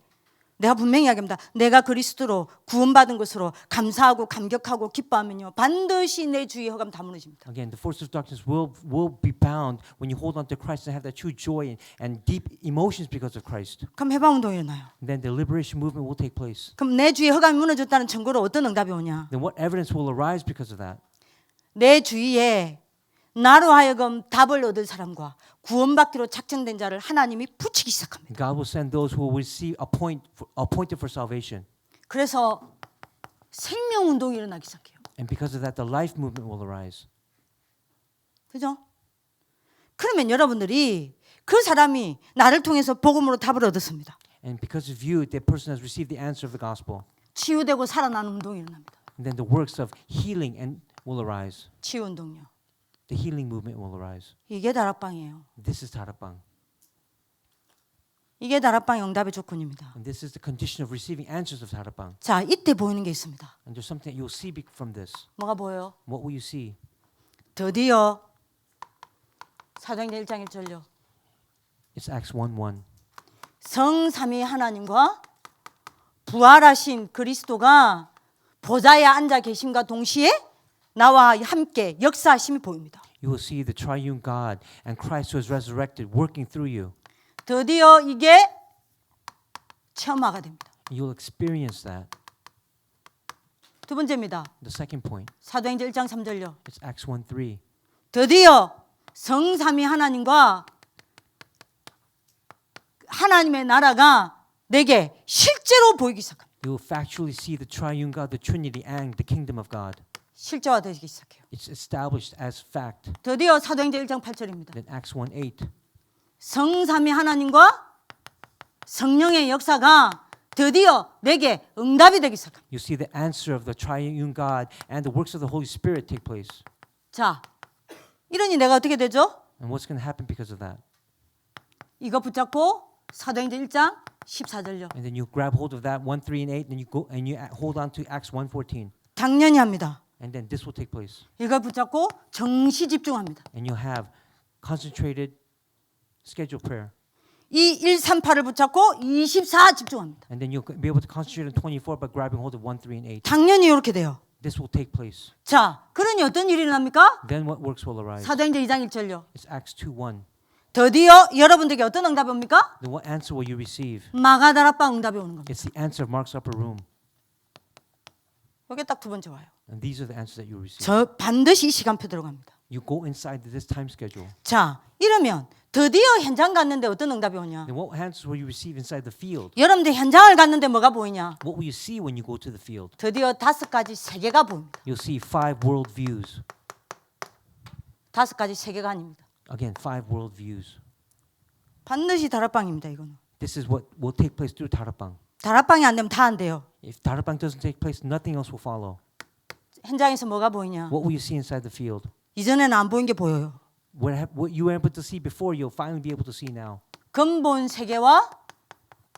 내가 분명히 이야기합니다. 내가 그리스도로 구원받은 것으로 감사하고 감격하고 기뻐하면요, 반드시 내 주위의 흑암 다 무너집니다. Again, the forces of darkness will be bound when you hold on to Christ and have that true joy and deep emotions because of Christ. 그럼 해방 운동이 일어나요. And then the liberation movement will take place. 그럼 내 주위의 흑암이 무너졌다는 증거로 어떤 응답이 오냐? Then what evidence will arise because of that? 내 주위에 나로 하여금 답을 얻을 사람과 구원받기로 작정된 자를 하나님이 붙이기 시작합니다. God will send those who will receive appointed for salvation. 그래서 생명 운동이 일어나기 시작해요. And because of that, the life movement will arise. 그죠? 그러면 여러분들이 그 사람이 나를 통해서 복음으로 답을 얻었습니다. And because of you, that person has received the answer of the gospel. 치유되고 살아나는 운동이 일어납니다. And then the works of healing will arise. 치유 운동요. The healing movement will arise. 이게 다락방이에요. This is 다락방. 이게 다락방의 응답의 조건입니다. And this is the condition of receiving answers of 다락방. 자, 이때 보이는 게 있습니다. And there's something that you'll see from this. 뭐가 보여요? What will you see? 드디어 사도행전 1장 1절요. It's Acts 1:1. 성삼위 하나님과 부활하신 그리스도가 보좌에 앉아 계심과 동시에 나와 함께 역사하심이 보입니다. You will see the triune God and Christ who is resurrected working through you. 드디어 이게 체험화가 됩니다. You will experience that. 두 번째입니다. The second point. 사도행전 1장 3절요. It's Acts 1:3. 드디어 성삼위 하나님과 하나님의 나라가 내게 실제로 보이기 시작합니다. You will factually see the triune God, the Trinity, and the kingdom of God. 실제화되기 시작해요. It's established as fact. 드디어 사도행전 1장 8절입니다. Then Acts 1:8. 성삼위 하나님과 성령의 역사가 드디어 내게 응답이 되기 시작합니다. You see the answer of the triune God and the works of the Holy Spirit take place. 자, 이러니 내가 어떻게 되죠? And what's going to happen because of that? 이거 붙잡고 사도행전 1장 14절요. And then you grab hold of that 1, 3, and 8, and you go and you hold on to Acts 1:14. 당연히 합니다. And then this will take place. 이걸 붙잡고 정시 집중합니다. And you'll have concentrated scheduled prayer. 이 138을 붙잡고 24 집중합니다. And then you'll be able to concentrate on 24 by grabbing hold of 1, 3, and 8. 당연히 이렇게 돼요. This will take place. 자, 그러니 어떤 일이 일어납니까? Then what works will arise? 사도행전 2장 1절요. It's Acts 2:1. 드디어 여러분들에게 어떤 응답이 옵니까? Then what answer will you receive? 마가다락방 응답이 오는 겁니다. It's the answer of Mark's upper room. 이게 딱 두 번째 와요. And these are the answers that you receive. 저 반드시 이 시간표대로 갑니다. You go inside this time schedule. 자, 이러면 드디어 현장 갔는데 어떤 응답이 오냐? Then what answers will you receive inside the field? 여러분들 현장을 갔는데 뭐가 보이냐? What will you see when you go to the field? 드디어 5가지 세계가 보입니다. You'll see 5 world views. 5가지 세계가 아닙니다. Again, 5 world views. 반드시 다락방입니다. 이거는. This is what will take place through 다락방. 다락방이 안 되면 다 안 돼요. If 다락방 doesn't take place, nothing else will follow. 현장에서 뭐가 보이냐? What will you see inside the field? 이전에는 안 보인 게 보여요. What you were able to see before, you'll finally be able to see now. 근본 세계와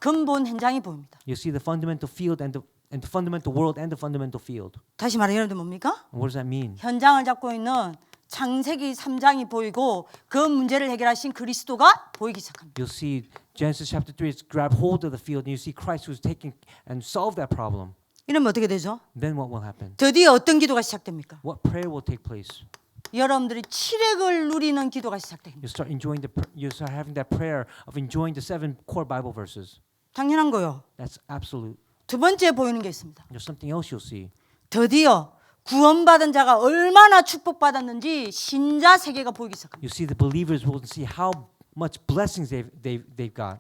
근본 현장이 보입니다. You'll see the fundamental field and the fundamental world and the fundamental field. 다시 말해 여러분들 뭡니까? And what does that mean? 현장을 잡고 있는 창세기 3장이 보이고 그 문제를 해결하신 그리스도가 보이기 시작합니다. You'll see Genesis chapter 3 is grab hold of the field and you see Christ who's taking and solve that problem. 이러면 어떻게 되죠? Then what will happen? 드디어 어떤 기도가 시작됩니까? What prayer will take place? 여러분들이 칠액을 누리는 기도가 시작됩니다. You start having that prayer of enjoying the 7 core Bible verses. 당연한 거요. That's absolute. 두 번째 보이는 게 있습니다. There's something else you'll see. 드디어 구원받은 자가 얼마나 축복받았는지 신자 세계가 보이기 시작합니다. You see the believers will see how much blessings they've got.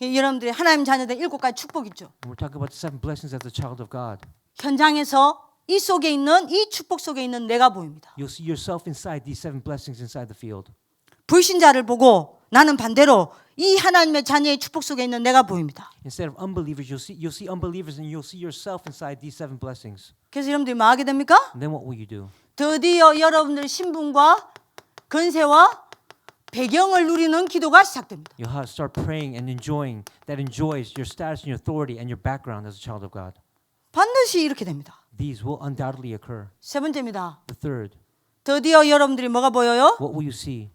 여러분들이 하나님 자녀들 7가지 축복 있죠. And we're talking about the 7 blessings as a child of God. 현장에서 이 속에 있는 이 축복 속에 있는 내가 보입니다. You'll see yourself inside these 7 blessings inside the field. 불신자를 보고 나는 반대로 이 하나님의 자녀의 축복 속에 있는 내가 보입니다. Instead of unbelievers, you'll see unbelievers and you'll see yourself inside these 7 blessings. 그래서 여러분들이 뭐 하게 됩니까? And then what will you do? 드디어 여러분들의 신분과 권세와 배경을 누리는 기도가 시작됩니다. You'll start praying and enjoying that enjoys your status and your authority and your background as a child of God. 반드시 이렇게 됩니다. These will undoubtedly occur. 세 번째입니다. The third, 드디어 여러분들이 뭐가 보여요? what will you see?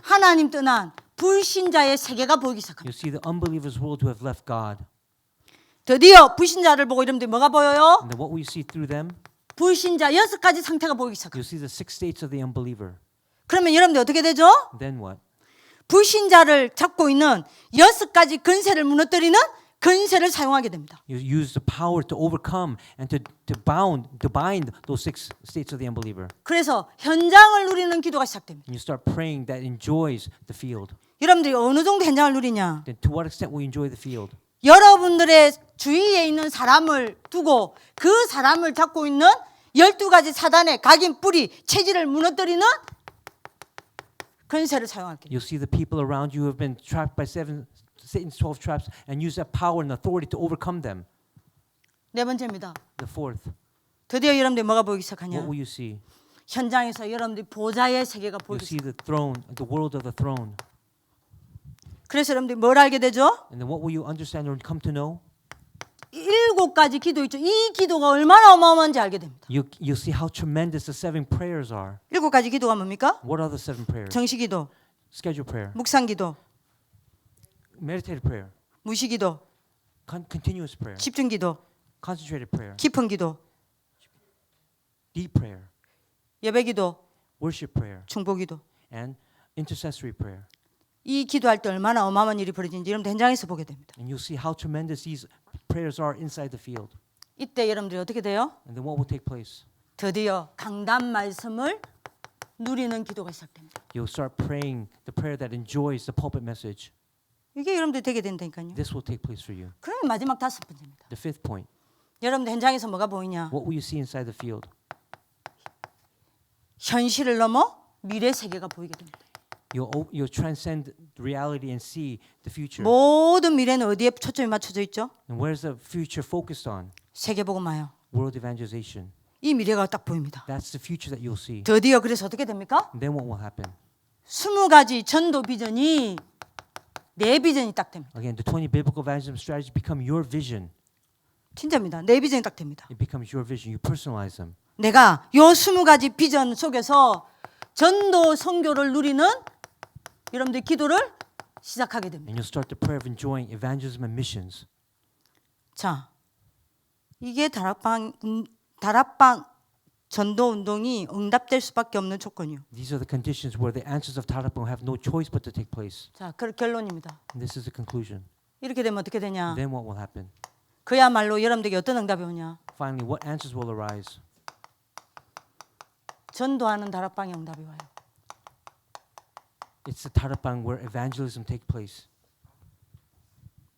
하나님 떠난 불신자의 세계가 보이기 시작합니다. You'll see the unbelievers' world who have left God. 드디어 불신자를 보고 여러분들이 뭐가 보여요? And then what will you see through them? 불신자 6가지 상태가 보이기 시작합니다. You'll see the 6 states of the unbeliever. 그러면 여러분들 어떻게 되죠? Then what? 불신자를 잡고 있는 6가지 근세를 무너뜨리는 근세를 사용하게 됩니다. You use the power to overcome and to bind those 6 states of the unbeliever. 그래서 현장을 누리는 기도가 시작됩니다. And you start praying that enjoys the field. 여러분들이 어느 정도 현장을 누리냐? Then to what extent will you enjoy the field? 여러분들의 주위에 있는 사람을 두고 그 사람을 잡고 있는 12가지 사단의 각인 뿌리 체질을 무너뜨리는 근세를 사용할게요. You'll see the people around you who have been trapped by Satan's 12 traps and use that power and authority to overcome them. 네 번째입니다. The fourth, 드디어 여러분들이 뭐가 보이기 what 시작하냐? will you see? 현장에서 여러분들이 보좌의 세계가 You'll 보이기 see 시작. the throne, the world of the throne. 그래서 여러분들이 뭘 알게 되죠? And then what will you understand or come to know? 7가지 기도 있죠. 이 기도가 얼마나 어마어마한지 알게 됩니다. You'll see how tremendous the 7 prayers are. 7가지 기도가 뭡니까? What are the 7 prayers? 정시기도, Scheduled prayer, 묵상기도, meditative prayer, 무시기도, continuous prayer, 집중기도, concentrated prayer, 깊은 기도, deep prayer, 예배기도, worship prayer, 중보기도. and intercessory prayer. 이 기도할 때 얼마나 어마어마한 일이 벌어지는지 여러분들 현장에서 보게 됩니다. And you'll see how tremendous these prayers are inside the field. 이때 여러분들이 어떻게 돼요? And then what will take place? 드디어 강단 말씀을 누리는 기도가 시작됩니다. You'll start praying the prayer that enjoys the pulpit message. 이게 여러분들이 되게 된다니까요. This will take place for you. 그러면 마지막 5번째입니다. The fifth point, 여러분들 현장에서 뭐가 보이냐? what will you see inside the field? 현실을 넘어 미래 세계가 보이게 됩니다. You'll transcend reality and see the future. 모든 미래는 어디에 초점이 맞춰져 있죠? And where's the future focused on? 세계복음화요. World evangelization. 이 미래가 딱 보입니다. That's the future that you'll see. 드디어 그래서 어떻게 됩니까? And then what will happen? 20가지 전도 비전이 내 비전이 딱 됩니다. Again, the 20 biblical evangelism strategies become your vision. 진짜입니다. 내 비전이 딱 됩니다. It becomes your vision. You personalize them. 내가 요 20가지 비전 속에서 전도 선교를 누리는 여러분들 기도를 시작하게 됩니다. And you'll start the prayer of enjoying evangelism and missions. 자, 이게 다락방 전도 운동이 응답될 수밖에 없는 조건이요. These are the conditions where the answers of Tarapong have no choice but to take place. 자, 그 결론입니다. And this is the conclusion. 이렇게 되면 어떻게 되냐? Then what will happen? 그야말로 여러분들에게 어떤 응답이 오냐? Finally, what answers will arise? 전도하는 다락방의 응답이 와요. It's the Tarapong where evangelism takes place.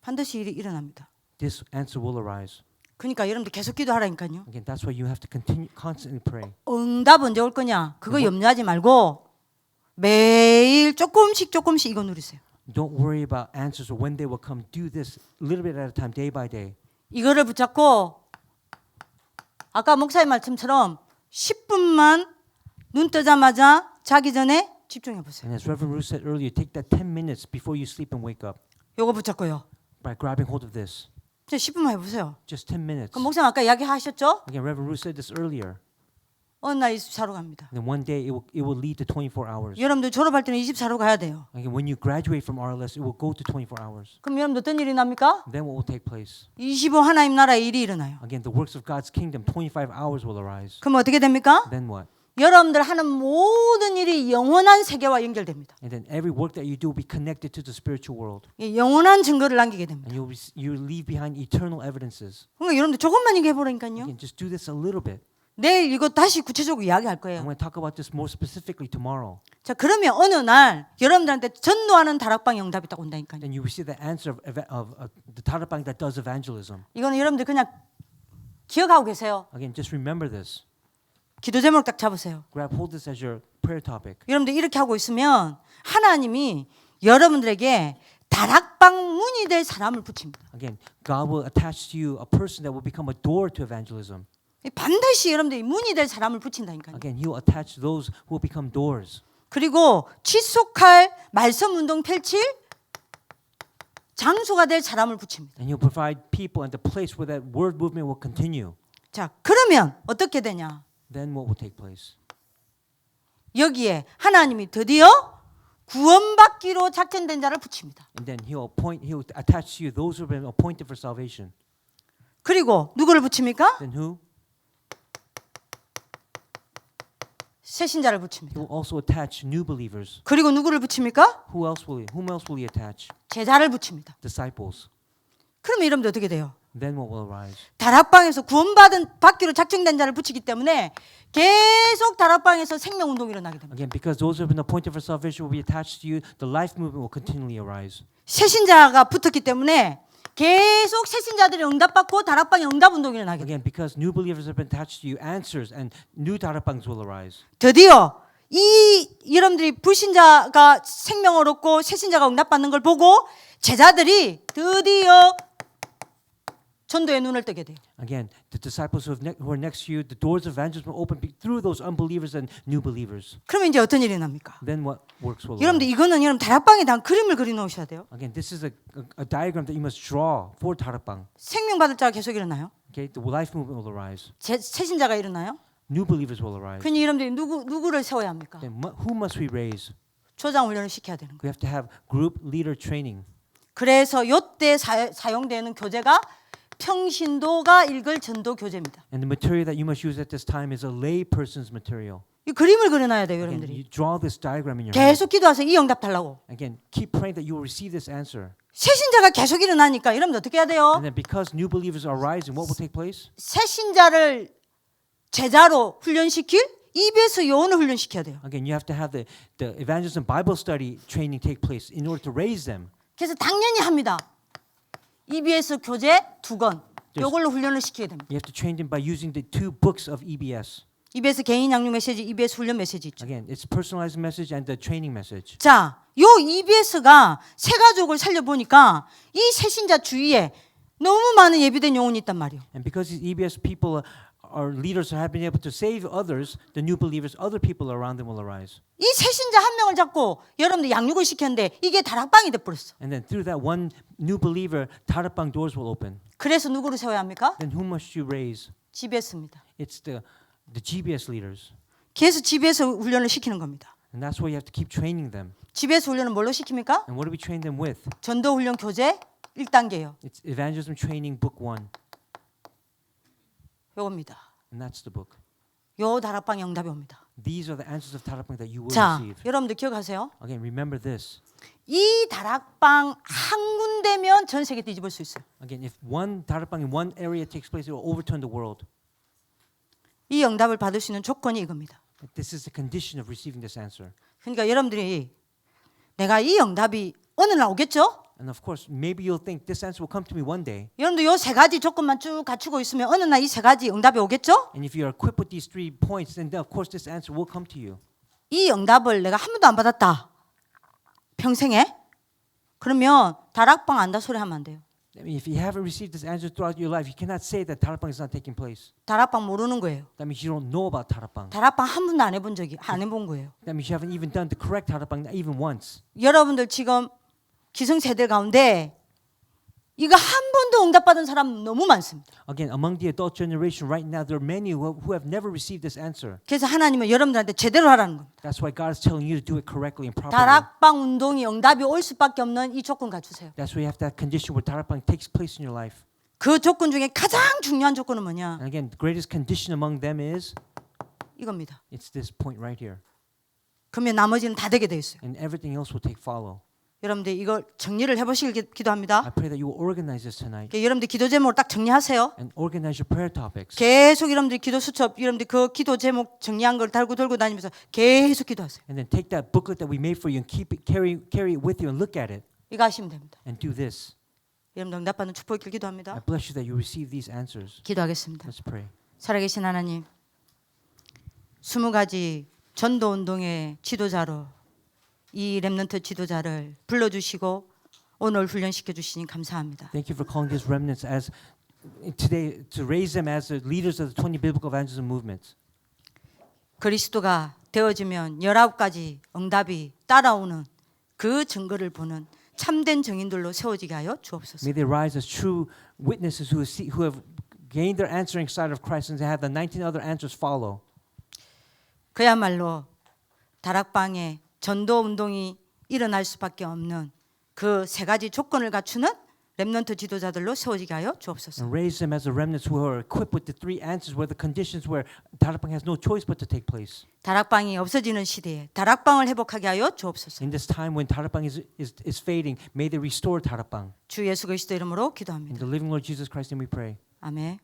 반드시 일이 일어납니다. This answer will arise. 그러니까 여러분들 계속 기도하라니까요. Again, that's why you have to continue constantly pray. 응답 언제 올 거냐? 그거 염려하지 말고 매일 조금씩 이거 누리세요. Don't worry about answers or when they will come. Do this a little bit at a time, day by day. 이거를 붙잡고 아까 목사의 말씀처럼 10분만 눈 뜨자마자 자기 전에 집중해 보세요. And as Reverend Ruth said earlier, take that 10 minutes before you sleep and wake up 요거 붙잡고요. by grabbing hold of this. 진짜 10분만 해보세요. Just 10 minutes. 그럼 목사님 아까 이야기하셨죠? Again, Reverend Ruth said this earlier. 어느 날 24로 갑니다. And then one day it will lead to 24 hours. 여러분들 졸업할 때는 24로 가야 돼요. Again, when you graduate from RLS, it will go to 24 hours. 그럼 여러분들 어떤 일이 납니까? Then what will take place? 25 하나님 나라의 일이 일어나요. Again, the works of God's kingdom, 25 hours will arise. 그럼 어떻게 됩니까? Then what? 여러분들 하는 모든 일이 영원한 세계와 연결됩니다. And then every work that you do will be connected to the spiritual world. 예, 영원한 증거를 남기게 됩니다. And you leave behind eternal evidences. 그러니까 여러분들 조금만 얘기해 보라니까요. Again, just do this a little bit. 내일 이거 다시 구체적으로 이야기할 I'm 거예요. going to talk about this more specifically tomorrow. 자, 그러면 어느 날 여러분들한테 전도하는 다락방 응답이 딱 온다니까요. Then you receive the answer of the Tarapang that does evangelism. 이거는 여러분들 그냥 기억하고 계세요. Again, just remember this. 기도 제목 딱 잡으세요. Grab hold this as your prayer topic. 여러분들 이렇게 하고 있으면 하나님이 여러분들에게 다락방 문이 될 사람을 붙입니다. Again, God will attach to you a person that will become a door to evangelism. 반드시 여러분들이 문이 될 사람을 붙인다니까요. Again, He will attach those who will become doors. 그리고 지속할 말씀 운동 펼칠 장소가 될 사람을 붙입니다. And He'll provide people and the place where that word movement will continue. 자, 그러면 어떻게 되냐? Then what will take place? 여기에 하나님이 드디어 구원받기로 작정된 자를 붙입니다. And then He'll attach to you those who have been appointed for salvation. 그리고 누구를 붙입니까? Then who? 새신자를 He 붙입니다. will also attach new believers. 그리고 누구를 붙입니까? Whom else will He attach? 제자를 붙입니다. Disciples. 그러면 이러면 어떻게 돼요? Then what will arise? 다락방에서 받기로 작정된 자를 붙이기 때문에 계속 다락방에서 생명 운동이 일어나게 됩니다. Again, because those who have been appointed for salvation will be attached to you, the life movement will continually arise. 새신자가 붙었기 때문에 계속 새신자들이 응답받고 다락방에 응답 운동이 일어나게 됩니다. Again, because new believers have been attached to you, answers and new Tarapangs will arise. 드디어 이 여러분들이 불신자가 생명을 얻고 새신자가 응답받는 걸 보고 제자들이 드디어 전도의 눈을 뜨게 돼요. Again, the disciples who are next to you, the doors of evangelism will open through those unbelievers and new believers. 그러면 이제 어떤 일이 납니까? Then what works will 여러분들 arise? 이거는 여러분 다락방에 대한 그림을 그려 놓으셔야 돼요. Again, this is a diagram that you must draw for Tarapang. 생명 받을 자가 계속 일어나요. Okay, the life movement will arise. 새신자가 일어나요. New believers will arise. 그러니 여러분들이 누구를 세워야 합니까? Then who must we raise? 조장 훈련을 시켜야 되는 거예요. We have to have group leader training. 그래서 요때 사용되는 교재가 평신도가 읽을 전도 교재입니다. And the material that you must use at this time is a lay person's material. 이 그림을 그려놔야 돼요, Again, 여러분들이. you draw this diagram in your head. 계속 기도하세요. 이 응답 달라고. Again, keep praying that you will receive this answer. 새신자가 계속 일어나니까 여러분 어떻게 해야 돼요? And then because new believers are rising, what will take place? 새신자를 제자로 훈련시킬 EBS 요원을 훈련시켜야 돼요. Again, you have to have the evangelism Bible study training take place in order to raise them. 그래서 당연히 합니다. EBS 교재 2권. 요걸로 훈련을 시켜야 됩니다. You have to train them by using the 2 books of EBS. EBS 개인 양육 메시지, EBS 훈련 메시지 있죠. Again, it's personalized message and the training message. 자, 요 EBS가 새 가족을 살려보니까 이 새신자 주위에 너무 많은 예비된 영혼이 있단 말이에요. And because these EBS people our leaders have been able to save others, the new believers, other people around them will arise. 이 새신자 한 명을 잡고 여러분들 양육을 시켰는데 이게 다락방이 돼버렸어. And then through that one new believer, 다락방 doors will open. 그래서 누구를 세워야 합니까? Then who must you raise? GBS입니다. It's the GBS leaders. 계속 GBS 훈련을 시키는 겁니다. And that's why you have to keep training them. GBS 훈련은 뭘로 시킵니까? And what do we train them with? 전도 훈련 교재 1단계요. It's Evangelism Training Book 1. 요겁니다. And that's the book. 요 다락방 응답이 옵니다. These are the answers of 다락방 that you will 자, receive. 여러분들 기억하세요. Again, remember this. 이 다락방 한 군데면 전 세계 뒤집을 수 있어요. Again, if one 다락방 in one area takes place, it will overturn the world. 이 응답을 받을 수 있는 조건이 이겁니다. This is the condition of receiving this answer. 그러니까 여러분들이 내가 이 응답이 어느 날 오겠죠? And of course, maybe you'll think this answer will come to me one day. 여러분들 요 세 가지 조건만 쭉 갖추고 있으면 어느 날 이 세 가지 응답이 오겠죠? And if you are equipped with these 3 points, then of course this answer will come to you. 이 응답을 내가 한 번도 안 받았다. 평생에? 그러면 다락방 안다 소리 하면 안 돼요. I mean, if you haven't received this answer throughout your life, you cannot say that 다락방 is not taking place. 다락방 모르는 거예요. That means you don't know about 다락방. 다락방 한 번도 안 해본 거예요. That means you haven't even done the correct 다락방 even once. 여러분들 지금 기성세대 가운데 이거 한 번도 응답받은 사람 너무 많습니다. Again, among the adult generation right now, there are many who have never received this answer. 그래서 하나님은 여러분들한테 제대로 하라는 겁니다. That's why God is telling you to do it correctly and properly. 다락방 운동이 응답이 올 수밖에 없는 이 조건 갖추세요. That's why you have that condition where 다락방 takes place in your life. 그 조건 중에 가장 중요한 조건은 뭐냐? And again, the greatest condition among them is 이겁니다. it's this point right here. 그러면 나머지는 다 되게 돼 있어요. And everything else will take follow. 여러분들 이걸 정리를 해보시길 I 기도합니다. pray that you will organize this tonight 여러분들 기도 제목을 딱 정리하세요. and organize your prayer topics. 계속 여러분들이 기도 수첩, 여러분들 그 기도 제목 정리한 걸 달고 들고 다니면서 계속 기도하세요. And then take that booklet that we made for you and carry it with you and look at it 이거 하시면 됩니다. and do this. 여러분들 응답받는 축복을 I 기도합니다. bless you that you receive these answers. 기도하겠습니다. Let's pray. 살아계신 하나님, 20가지 전도 운동의 지도자로 이 렘넌트 지도자를 불러주시고 오늘 훈련시켜 주시니 감사합니다. Thank you for calling these remnants as today to raise them as the leaders of the 20 biblical evangelism movements. 그리스도가 되어지면 19가지 응답이 따라오는 그 증거를 보는 참된 증인들로 세워지게 하여 주옵소서. May they rise as true witnesses who have gained their answering side of Christ and have the 19 other answers follow. 그야말로 다락방에 전도 운동이 일어날 수밖에 없는 그 세 가지 조건을 갖추는 렘넌트 지도자들로 세워지게 하여 주옵소서. And raise them as the remnants who are equipped with the 3 answers where the conditions where 다락방 has no choice but to take place. 다락방이 없어지는 시대에 다락방을 회복하게 하여 주옵소서. In this time when 다락방 is fading, may they restore 다락방. 주 예수 그리스도 이름으로 In 기도합니다. the living Lord Jesus Christ's name we pray. 아멘.